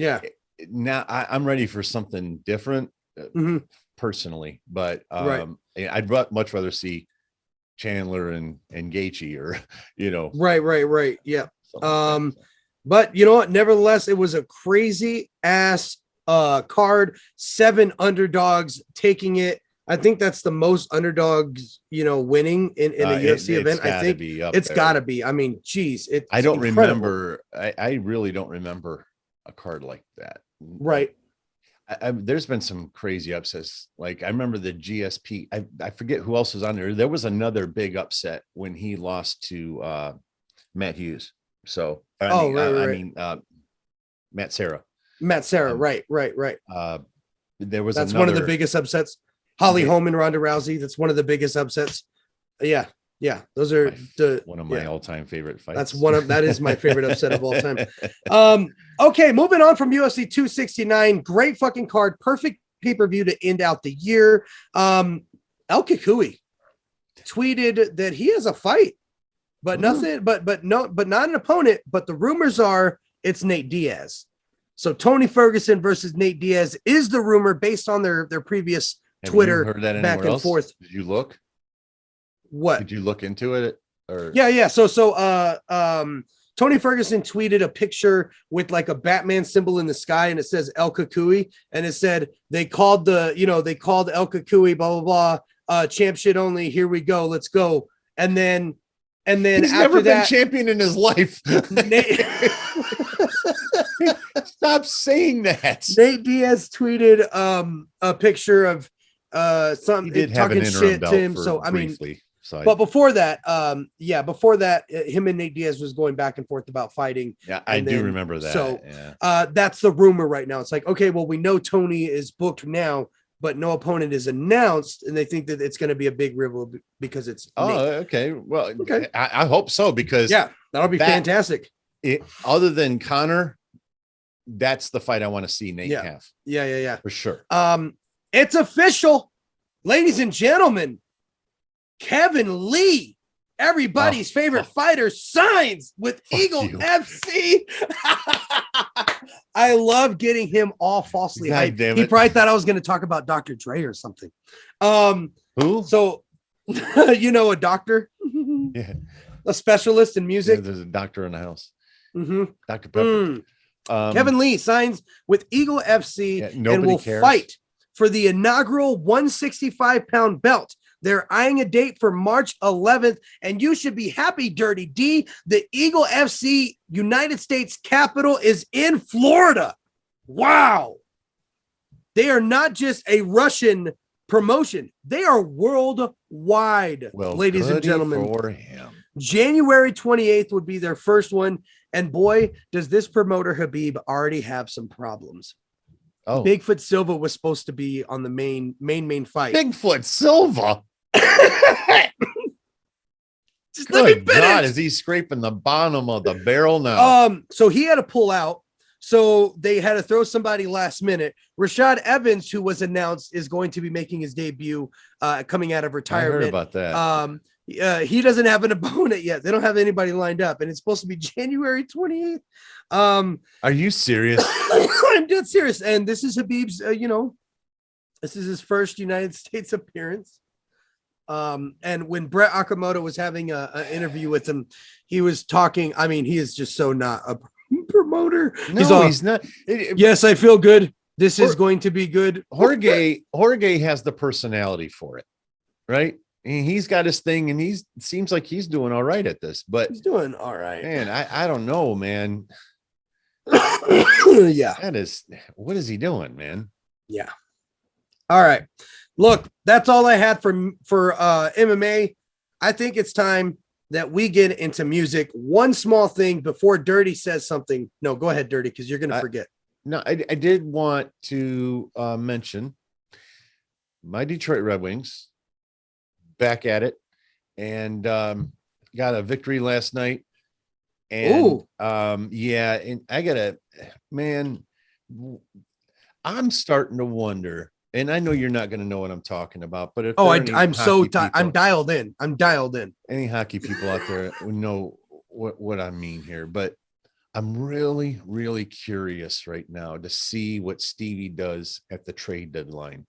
now I'm ready for something different personally, but I'd much rather see Chandler and Gaethje or, Right. Yeah. But you know what? Nevertheless, it was a crazy ass card. 7 underdogs taking it. I think that's the most underdogs, winning in a UFC event. I think it's got to be. I mean, geez, I don't remember. I really don't remember a card like that. Right. There's been some crazy upsets. Like I remember the GSP. I forget who else was on there. There was another big upset when he lost to Matt Hughes. So right. Matt Serra. Matt Serra, right. There was that's one of the biggest upsets. Holly Holm and Ronda Rousey. That's one of the biggest upsets. Yeah. Those are one of my all-time favorite fights. That is my favorite upset of all time. Okay, moving on from UFC 269. Great fucking card. Perfect pay-per-view to end out the year. El Kikui tweeted that he has a fight, but nothing, but not an opponent. But the rumors are it's Nate Diaz. So Tony Ferguson versus Nate Diaz is the rumor based on their previous Twitter back and forth. Did you look? What? Did you look into it? Or So Tony Ferguson tweeted a picture with like a Batman symbol in the sky, and it says El Kikui, and it said they called El Kikui, blah blah blah, champ shit only. Here we go, let's go. And then he's never been champion in his life. Stop saying that. Nate Diaz tweeted a picture of something talking shit to him. So I mean, but before that, him and Nate Diaz was going back and forth about fighting. Yeah, I do remember that. So that's the rumor right now. It's like, okay, well, we know Tony is booked now, but no opponent is announced, and they think that it's going to be a big rival because it's Nate. Okay. Well, okay. I hope so, because that'll be fantastic. Other than Connor, that's the fight I want to see Nate have. Yeah, for sure. It's official, ladies and gentlemen. Kevin Lee, everybody's favorite fighter, signs with Eagle FC. I love getting him all falsely hyped. He probably thought I was going to talk about Dr. Dre or something. Who? So, a doctor, a specialist in music. Yeah, there's a doctor in the house. Dr. Pepper. Kevin Lee signs with Eagle FC and will fight for the inaugural 165-pound belt. They're eyeing a date for March 11th, and you should be happy, Dirty D. The Eagle FC United States capital is in Florida. Wow. They are not just a Russian promotion. They are worldwide, ladies and gentlemen. For him. January 28th would be their first one. And boy, does this promoter Habib already have some problems. Oh, Bigfoot Silva was supposed to be on the main fight. Bigfoot Silva. Just let me finish. God, is he scraping the bottom of the barrel now? So he had to pull out. So they had to throw somebody last minute. Rashad Evans, who was announced, is going to be making his debut coming out of retirement. I heard about that. He doesn't have an opponent yet. They don't have anybody lined up, and it's supposed to be January 28th. Are you serious? I'm dead serious. And this is Habib's, this is his first United States appearance. And when Brett Okamoto was having an interview with him, he was talking. I mean, he is just so not a promoter. No, he's not. Yes, I feel good. This is going to be good. Jorge has the personality for it, right? He's got his thing, and seems like he's doing all right at this. But he's doing all right, man. I don't know, man. What is he doing, man? Yeah. All right. Look, that's all I had for MMA. I think it's time that we get into music. One small thing before Dirty says something. No, go ahead, Dirty, because you're going to forget. No, I did want to mention my Detroit Red Wings back at it, and got a victory last night. And and I gotta, man, I'm starting to wonder, and I know you're not going to know what I'm talking about, but if I'm dialed in. Any hockey people out there who know what I mean here, but I'm really, really curious right now to see what Stevie does at the trade deadline.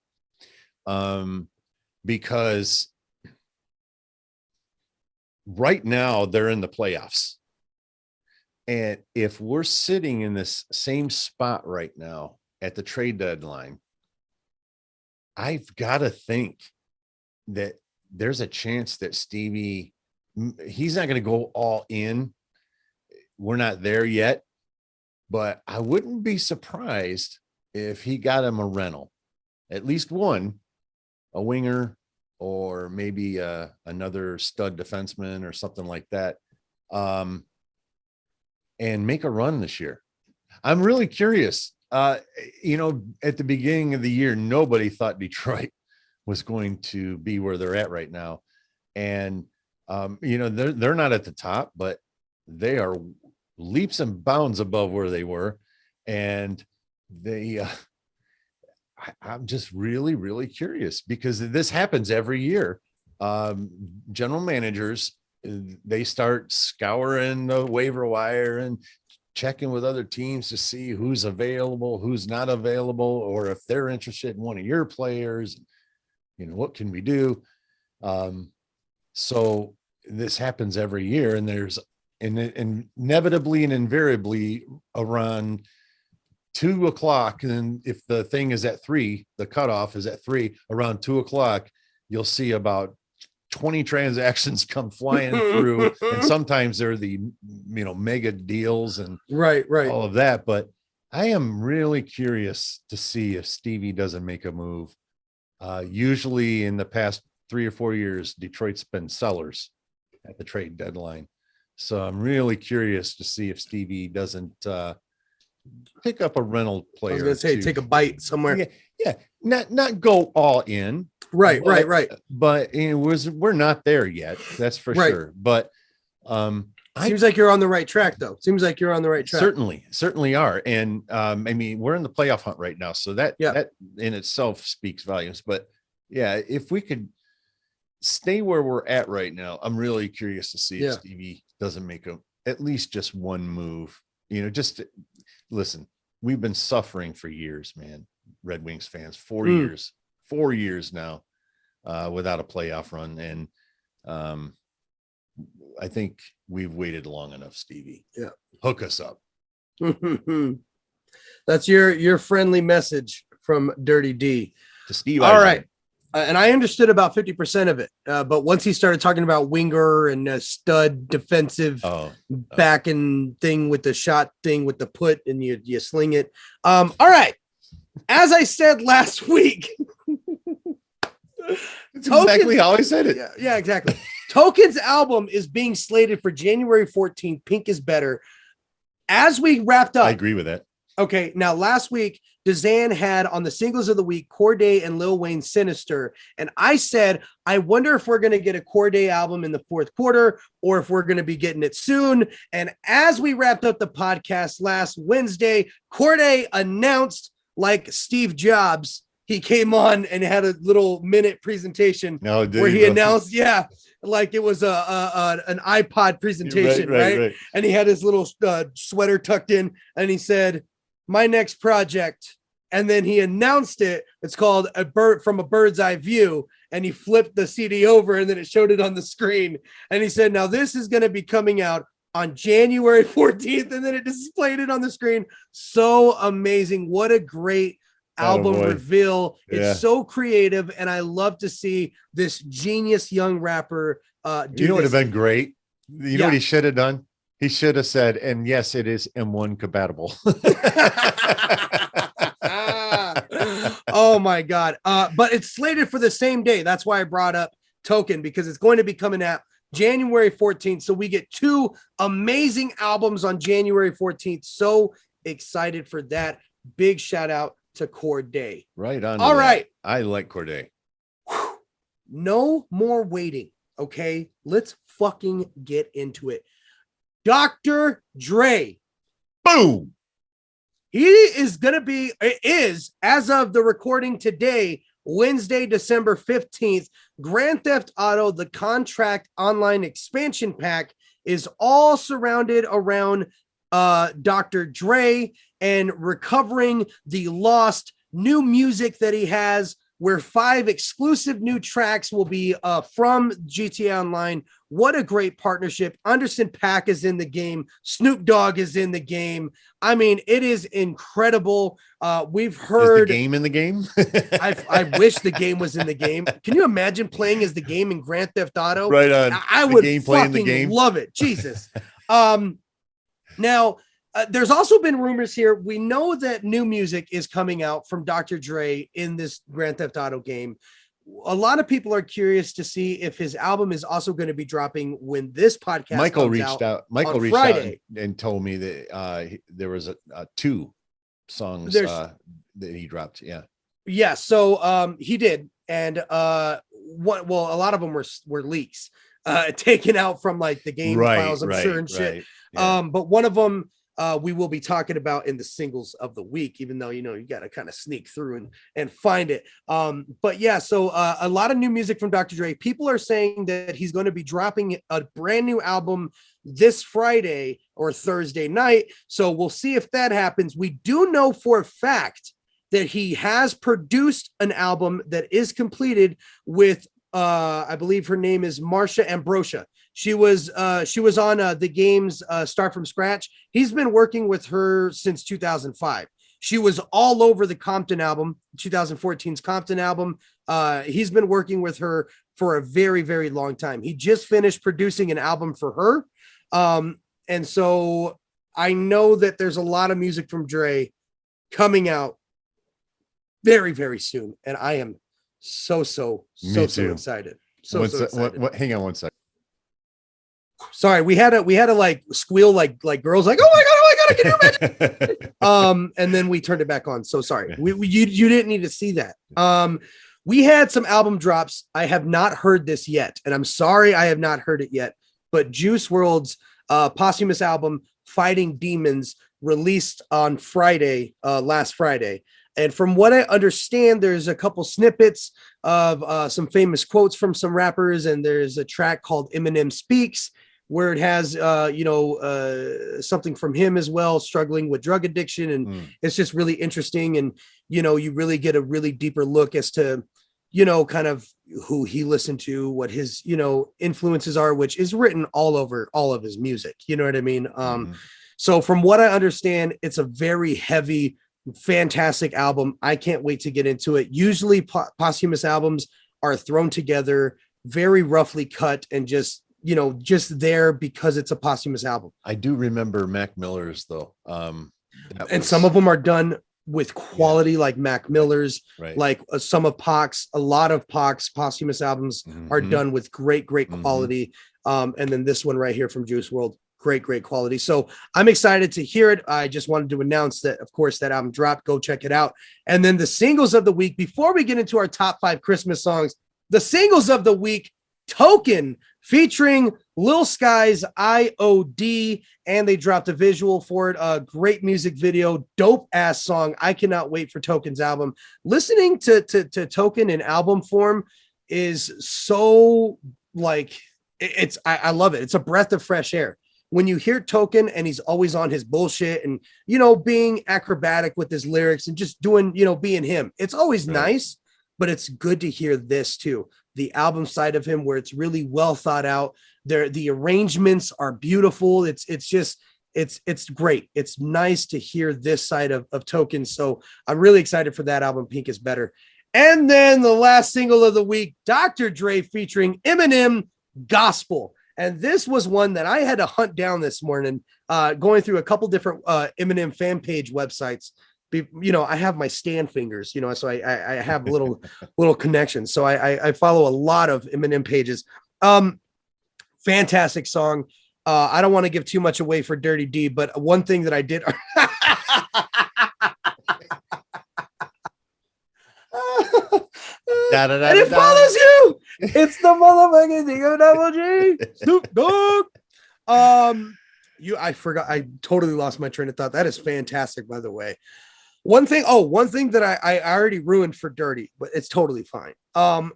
Because right now they're in the playoffs. And if we're sitting in this same spot right now at the trade deadline, I've got to think that there's a chance that Stevie, he's not going to go all in. We're not there yet, but I wouldn't be surprised if he got him a rental, at least one, a winger, or maybe another stud defenseman or something like that, and make a run this year. I'm really curious. At the beginning of the year, nobody thought Detroit was going to be where they're at right now. And, they're not at the top, but they are leaps and bounds above where they were. And I'm just really, really curious because this happens every year. General managers, they start scouring the waiver wire and checking with other teams to see who's available, who's not available, or if they're interested in one of your players, what can we do? So this happens every year, and there's inevitably and invariably around 2:00. And if the thing is at 3, the cutoff is at 3, around 2:00, you'll see about 20 transactions come flying through. And sometimes they're the, mega deals and right. all of that. But I am really curious to see if Stevie doesn't make a move. Usually in the past 3 or 4 years, Detroit's been sellers at the trade deadline. So I'm really curious to see if Stevie doesn't pick up a rental player. I was going to say, take a bite somewhere. Yeah. Not go all in. Right. But we're not there yet. That's for sure. But seems like you're on the right track, though. Certainly are. And we're in the playoff hunt right now. So that in itself speaks volumes. But yeah, if we could stay where we're at right now, I'm really curious to see if Stevie doesn't make at least just one move. Listen, we've been suffering for years, man. Red Wings fans, 4 years now, without a playoff run. And I think we've waited long enough, Stevie. Yeah. Hook us up. That's your friendly message from Dirty D to Steve. All right. And I understood about 50% of it. But once he started talking about winger and stud defensive back and thing with the shot thing with the put and you sling it. All right. As I said last week, that's exactly how I said it. Yeah, exactly. Token's album is being slated for January 14th. Pink is better. As we wrapped up, I agree with that. Okay, now last week, DZAN had on the singles of the week, Corday and Lil Wayne Sinister. And I said, I wonder if we're going to get a Corday album in the fourth quarter or if we're going to be getting it soon. And as we wrapped up the podcast last Wednesday, Corday announced, like Steve Jobs, he came on and had a little minute presentation where he announced, like it was an iPod presentation, right? And he had his little sweater tucked in and he said, my next project. And then he announced it. It's called From a Bird's Eye View. And he flipped the CD over and then it showed it on the screen. And he said, now this is going to be coming out on January 14th. And then it displayed it on the screen. So amazing. What a great album reveal. It's so creative. And I love to see this genius young rapper do You know what would have been great? You know what he should have done? He should have said, and yes, it is M1 compatible. Oh my God. But it's slated for the same day. That's why I brought up Token, because it's going to be coming out January 14th. So we get 2 amazing albums on January 14th. So excited for that. Big shout out to Corday. Right on. All right. I like Corday. No more waiting. Okay. Let's fucking get into it. Dr. Dre. Boom. He is as of the recording today, Wednesday, December 15th, Grand Theft Auto, the Contract Online Expansion Pack is all surrounded around Dr. Dre and recovering the lost new music that he has, where 5 exclusive new tracks will be from GTA Online. What a great partnership. Anderson .Paak is in the game. Snoop Dogg is in the game. I mean, it is incredible. We've heard... Is the game in the game? I wish the game was in the game. Can you imagine playing as the game in Grand Theft Auto? Right on. I would fucking love it. Jesus. Now, There's also been rumors here. We know that new music is coming out from Dr. Dre in this Grand Theft Auto game. A lot of people are curious to see if his album is also going to be dropping when this podcast Michael reached out Friday. and told me that there was a 2 songs that he dropped. Yeah, so he did, and a lot of them were leaks taken out from like the game files, I'm sure, and shit. Yeah. But one of them we will be talking about in the singles of the week, even though, you got to kind of sneak through and find it. But yeah, so a lot of new music from Dr. Dre. People are saying that he's going to be dropping a brand new album this Friday or Thursday night. So we'll see if that happens. We do know for a fact that he has produced an album that is completed with, I believe her name is Marsha Ambrosia. She was on the game's Start From Scratch. He's been working with her since 2005. She was all over the Compton album, 2014's Compton album. He's been working with her for a very, very long time. He just finished producing an album for her. And so I know that there's a lot of music from Dre coming out very, very soon. And I am so excited. So excited. Hang on one second. Sorry, we had to like squeal like girls, like, oh my god, can you imagine? And then we turned it back on. So sorry, you didn't need to see that. We had some album drops. I have not heard this yet, and I'm sorry I have not heard it yet. But Juice WRLD's posthumous album, Fighting Demons, released on Friday, last Friday. And from what I understand, there's a couple snippets of some famous quotes from some rappers, and there's a track called Eminem Speaks, where it has, something from him as well, struggling with drug addiction. And it's just really interesting. And, you really get a really deeper look as to, kind of who he listened to, what his, influences are, which is written all over all of his music. You know what I mean? So from what I understand, it's a very heavy, fantastic album. I can't wait to get into it. Usually posthumous albums are thrown together, very roughly cut, and just there because it's a posthumous album. I do remember Mac Miller's though. And some of them are done with quality, like Mac Miller's, like some of Pac's, a lot of Pac's posthumous albums are done with great quality. And then this one right here from Juice WRLD, great quality. So I'm excited to hear it. I just wanted to announce that, of course, that album dropped. Go check it out. And then the singles of the week, before we get into our top 5 Christmas songs, the singles of the week, Token featuring Lil Sky's IOD, and they dropped a visual for it. A great music video, dope ass song. I cannot wait for Token's album. Listening to Token in album form is so like I love it. It's a breath of fresh air. When you hear Token and he's always on his bullshit and, being acrobatic with his lyrics and just doing, being him, it's always nice, but it's good to hear this too. The album side of him where it's really well thought out. The arrangements are beautiful. It's great. It's nice to hear this side of Token. So I'm really excited for that album. Pink is Better. And then the last single of the week, Dr. Dre featuring Eminem, Gospel. And this was one that I had to hunt down this morning, going through a couple different Eminem fan page websites. I have my stand fingers, so I have little connections. So I follow a lot of Eminem pages. Fantastic song. I don't want to give too much away for Dirty D, but one thing that I did. And it follows you. It's the motherfucking thing of Double G. Snoop Dogg. I forgot. I totally lost my train of thought. That is fantastic, by the way. One thing that I already ruined for Dirty, but it's totally fine.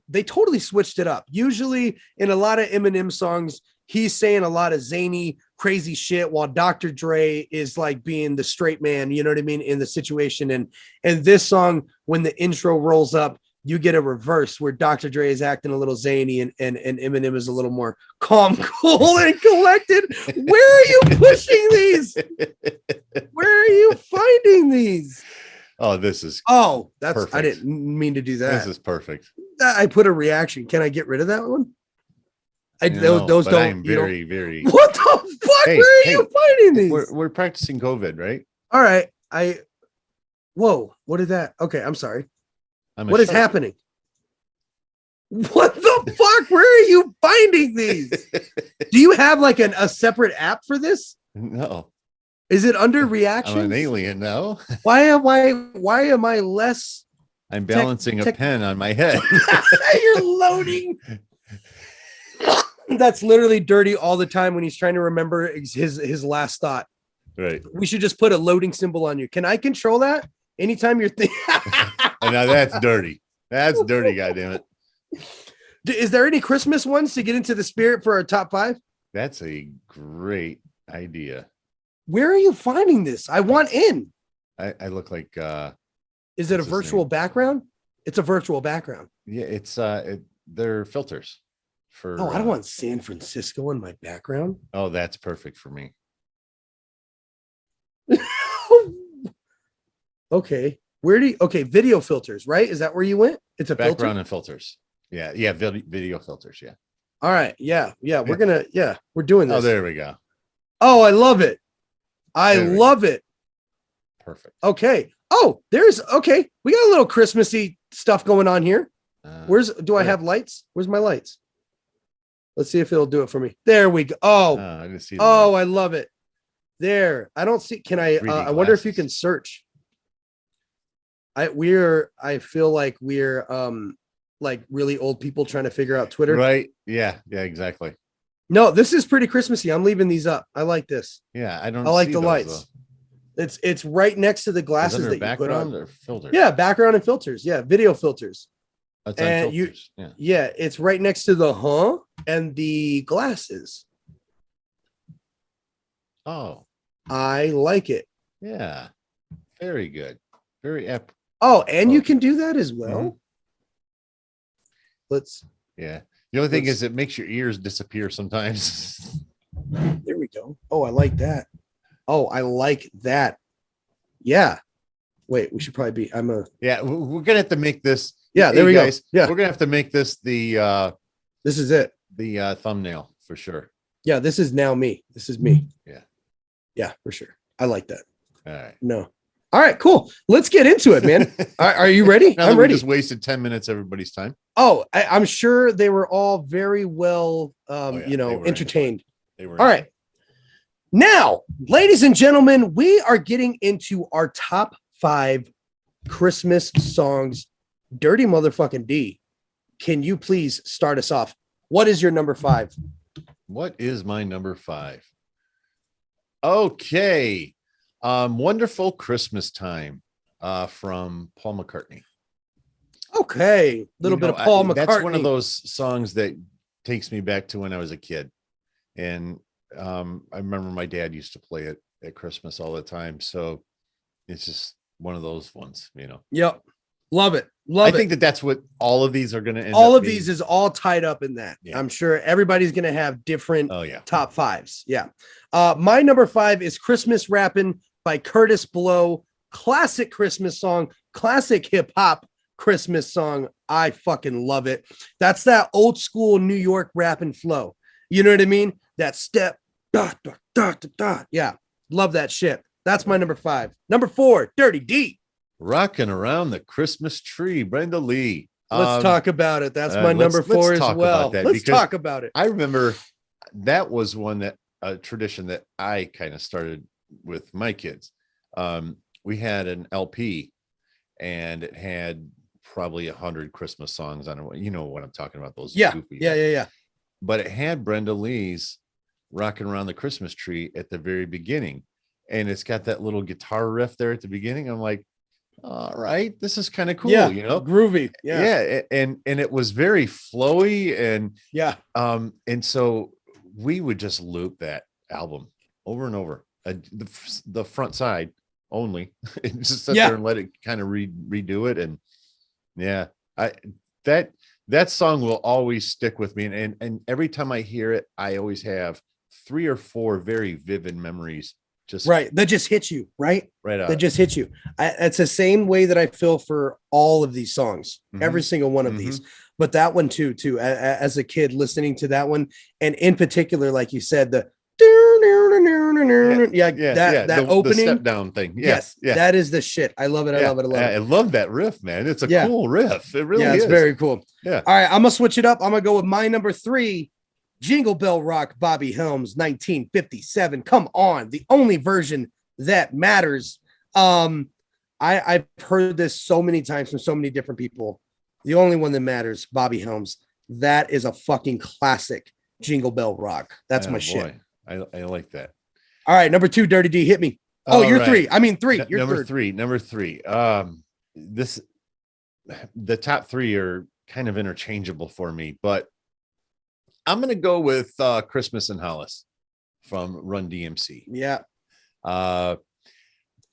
They totally switched it up. Usually in a lot of Eminem songs, he's saying a lot of zany, crazy shit while Dr. Dre is like being the straight man, you know what I mean, in the situation. And this song, when the intro rolls up, you get a reverse where Dr. Dre is acting a little zany and Eminem is a little more calm, cool, and collected. Where are you pushing these? Where are you finding these? Oh, this is that's perfect. I didn't mean to do that. This is perfect. I put a reaction. Can I get rid of that one? Those but don't. I'm very, very. What the fuck? Hey, Where are you finding these? We're practicing COVID, right? All right. Whoa. What is that? Okay, I'm sorry. What is happening? What the fuck? Where are you finding these? Do you have like a separate app for this? No. Is it under reactions? I'm an alien now. Why am I less? I'm balancing a pen on my head. You're loading. That's literally Dirty all the time when he's trying to remember his last thought. Right. We should just put a loading symbol on you. Can I control that? Anytime you're thinking. Now that's dirty. That's dirty, goddammit. Is there any Christmas ones to get into the spirit for our top 5? That's a great idea. Where are you finding this? I want in. I look like is it a virtual background? It's a virtual background. Yeah, it's they're filters for I don't want San Francisco in my background. Oh, that's perfect for me. Okay. Video filters, right? Is that where you went? It's a background filter? and filters. Yeah, video filters. Yeah. All right. Yeah. We're doing this. Oh, there we go. Oh, I love it. I love it. Perfect. Okay. Oh, we got a little Christmassy stuff going on here. Do I have lights? Where's my lights? Let's see if it'll do it for me. There we go. I didn't see I love it. There. I don't see. Can I? I wonder if you can search. I feel like we're like really old people trying to figure out Twitter. Right. Yeah, exactly. No, this is pretty Christmassy. I'm leaving these up. I like this. Yeah, I like the lights. Though. It's right next to the glasses that you put on. Or filters? Yeah, background and filters. Yeah, video filters. That's and filters. Yeah, it's right next to the and the glasses. Oh, I like it. Yeah, very good. Very epic. Oh, and you can do that as well. Mm-hmm. The only thing is it makes your ears disappear sometimes. There we go. Oh, I like that. Oh, I like that. Yeah. Wait, we should probably be. We're gonna have to make this. Yeah, there we go. Yeah, we're gonna have to make this the. This is it. The thumbnail for sure. Yeah, this is now me. This is me. Yeah, for sure. I like that. All right. No. All right, cool. Let's get into it, man. Are you ready? I'm ready. Just wasted 10 minutes everybody's time. Oh, I'm sure they were all very well, entertained. They were. All right. Now, ladies and gentlemen, we are getting into our top 5 Christmas songs. Dirty motherfucking D. Can you please start us off? What is your number 5? What is my number 5? Okay. Wonderful Christmas Time from Paul McCartney. Okay. Little bit of Paul McCartney. That's one of those songs that takes me back to when I was a kid. And I remember my dad used to play it at Christmas all the time. So it's just one of those ones, Yep. Love it. I think that's what all of these are going to end up. All of these is all tied up in that. Yeah. I'm sure everybody's going to have different top 5s. Yeah. My number 5 is Christmas Rappin' by Curtis Blow. Classic Christmas song, classic hip hop Christmas song. I fucking love it. That's that old school New York rapping flow. You know what I mean? That step. Da, da, da, da, da. Yeah. Love that shit. That's my number 5. Number 4, Dirty D. Rocking Around the Christmas Tree, Brenda Lee. Let's talk about it. That's my number 4 as well. Let's talk about it. I remember that was a tradition that I kind of started with my kids. We had an LP and it had probably 100 Christmas songs on it. You know what I'm talking about? Those goofy. Yeah. But it had Brenda Lee's Rocking Around the Christmas Tree at the very beginning. And it's got that little guitar riff there at the beginning. I'm like, all right, this is kind of cool, groovy. And it was very flowy and and so we would just loop that album over and over, the front side only, and just sit there and let it kind of redo it. And that song will always stick with me, and every time I hear it, I always have 3 or 4 very vivid memories. That just hits you right out. That just hits you. It's the same way that I feel for all of these songs, every single one of these. but that one too, as a kid listening to that one, and in particular, like you said, the that opening, the step down thing. Yes, that is the shit. I love it. I love it. I love that riff, man. It's a cool riff. It really is. It's very cool. Yeah. All right, I'm gonna switch it up. I'm gonna go with my number 3, Jingle Bell Rock, Bobby Helms, 1957. Come on, the only version that matters. I've heard this so many times from so many different people. The only one that matters, Bobby Helms. That is a fucking classic. Jingle Bell Rock. That's my shit. I like that. All right, number 2, Dirty D, hit me. Oh, you're right. 3. I mean 3. You're number third. 3. Number 3. The top 3 are kind of interchangeable for me, but I'm gonna go with Christmas in Hollis from Run DMC. Yeah.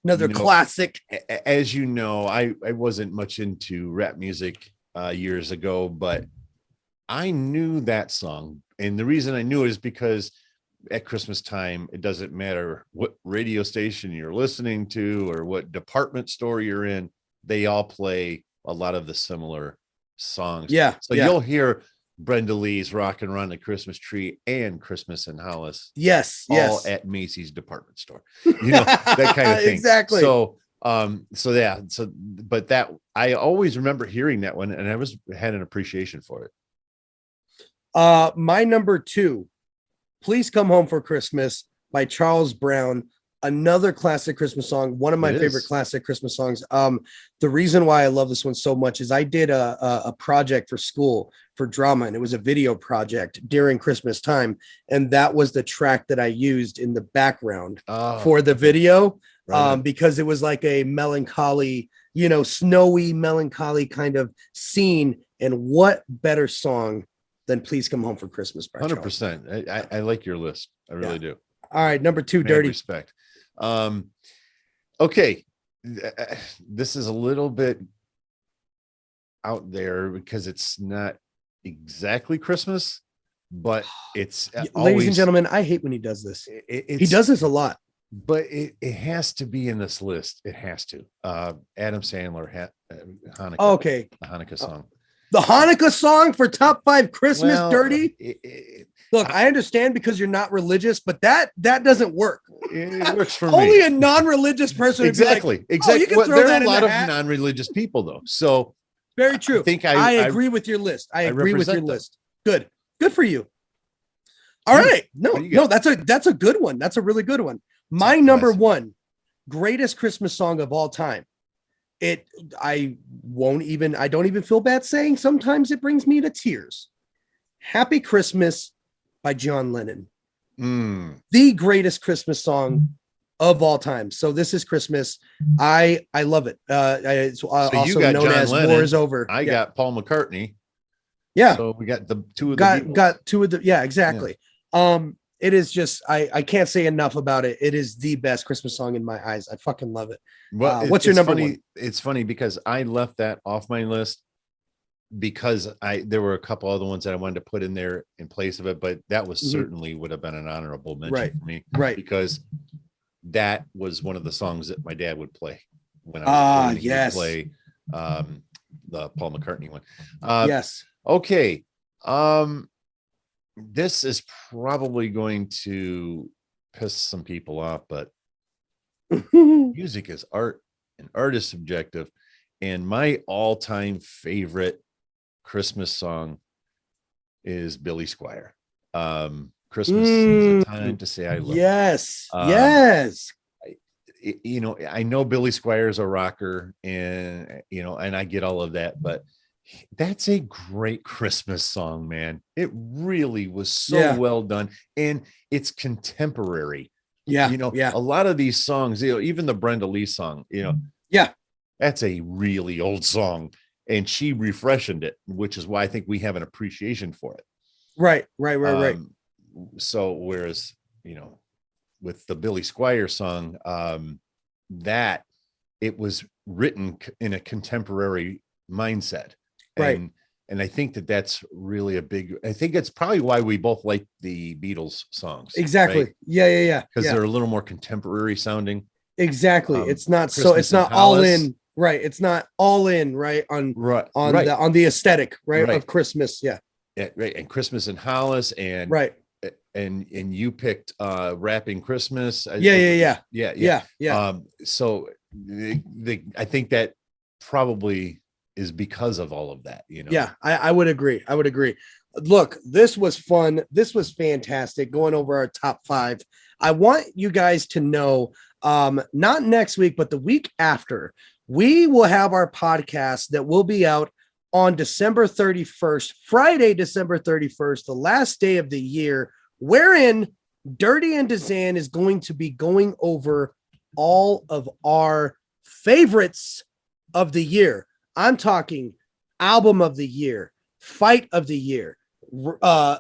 Another classic. As you know, I wasn't much into rap music years ago, but I knew that song. And the reason I knew it is because at Christmas time, it doesn't matter what radio station you're listening to or what department store you're in, they all play a lot of the similar songs. Yeah. So you'll hear Brenda Lee's Rockin' Around the Christmas Tree and Christmas in Hollis. Yes. All at Macy's department store. That kind of thing. Exactly. So but that I always remember hearing that one, and I had an appreciation for it. My number 2, Please Come Home for Christmas by Charles Brown. Another classic Christmas song, one of my favorite classic Christmas songs. The reason why I love this one so much is I did a project for school for drama, and it was a video project during Christmas time, and that was the track that I used in the background for the video, because it was like a melancholy, snowy, melancholy kind of scene. And what better song than Please Come Home for Christmas by 100%. I like your list. I really do. All right, number 2, Dirty. Respect. Okay, this is a little bit out there because it's not exactly Christmas, but it's ladies and gentlemen, I hate when he does this. He does this a lot, but it has to be in this list. It has to. Adam Sandler, Hanukkah. Okay, the Hanukkah song. The Hanukkah song for top 5 Christmas, Dirty. Look, I understand because you're not religious, but that doesn't work. It works for Only me. a non-religious person. Exactly. You can throw that in there are a lot of hat. non-religious people, though. So very true. I agree with your list. I agree with your list. Good for you. All right. No, that's a good one. That's a really good one. My number 1 greatest Christmas song of all time. I don't even feel bad saying sometimes it brings me to tears. Happy Christmas by John Lennon. The greatest Christmas song of all time. So this is Christmas. I love it. It's also you got known John as Lennon. War is Over. I got Paul McCartney. Yeah. So we got the two of the got 2 of the exactly. Yeah. It is just I can't say enough about it. It is the best Christmas song in my eyes. I fucking love it. Well, what's your number 1? It's funny because I left that off my list because there were a couple other ones that I wanted to put in there in place of it, but that was certainly would have been an honorable mention for me, because that was one of the songs that my dad would play when I was would play the Paul McCartney one. Yes. Okay. This is probably going to piss some people off, but music is art and art is subjective. And my all-time favorite Christmas song is Billy Squier. Christmas is a time to say I love you. Yes. I know Billy Squier is a rocker and I get all of that, but that's a great Christmas song, man. It really was so well done, and it's contemporary. A lot of these songs, even the Brenda Lee song, that's a really old song, and she refreshened it, which is why I think we have an appreciation for it. Right. So whereas with the Billy Squier song, that it was written in a contemporary mindset. And I think that's really I think it's probably why we both like the Beatles songs. Exactly. Right? Yeah. Because they're a little more contemporary sounding. Exactly. It's not all in. Right. It's not all in, right? On the aesthetic, right? Of Christmas. Yeah. Right. And Christmas in Hollis and and you picked Wrapping Christmas. Yeah. So I think that probably is because of all of that, Yeah, I would agree. Look, this was fun. This was fantastic going over our top 5. I want you guys to know, not next week, but the week after, we will have our podcast that will be out on December 31st, Friday, December 31st, the last day of the year, wherein Dirty and DZAN is going to be going over all of our favorites of the year. I'm talking album of the year, fight of the year,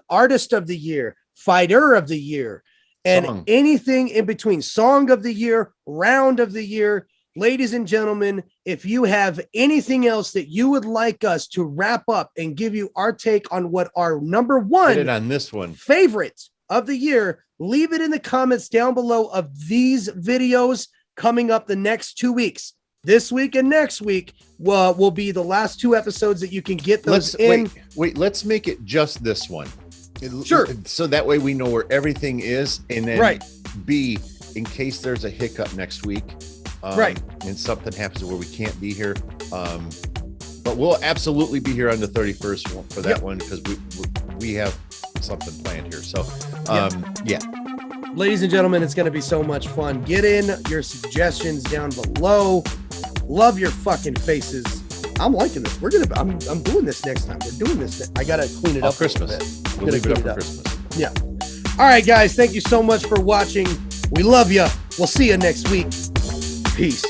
artist of the year, fighter of the year, and anything in between, song of the year, round of the year. Ladies and gentlemen, if you have anything else that you would like us to wrap up and give you our take on what our number one on this one favorite of the year, leave it in the comments down below of these videos coming up the next 2 weeks. This week and next week will be the last 2 episodes that you can get those in. Wait, let's make it just this one. Sure. So that way we know where everything is. And then B, in case there's a hiccup next week. And something happens where we can't be here. But we'll absolutely be here on the 31st for that one because we have something planned here. So, Ladies and gentlemen, it's going to be so much fun. Get in your suggestions down below. Love your fucking faces. I'm liking this. I'm doing this next time. We're doing this. I got to clean it up. Christmas. We'll leave it up for Christmas. Yeah. All right, guys. Thank you so much for watching. We love you. We'll see you next week. Peace.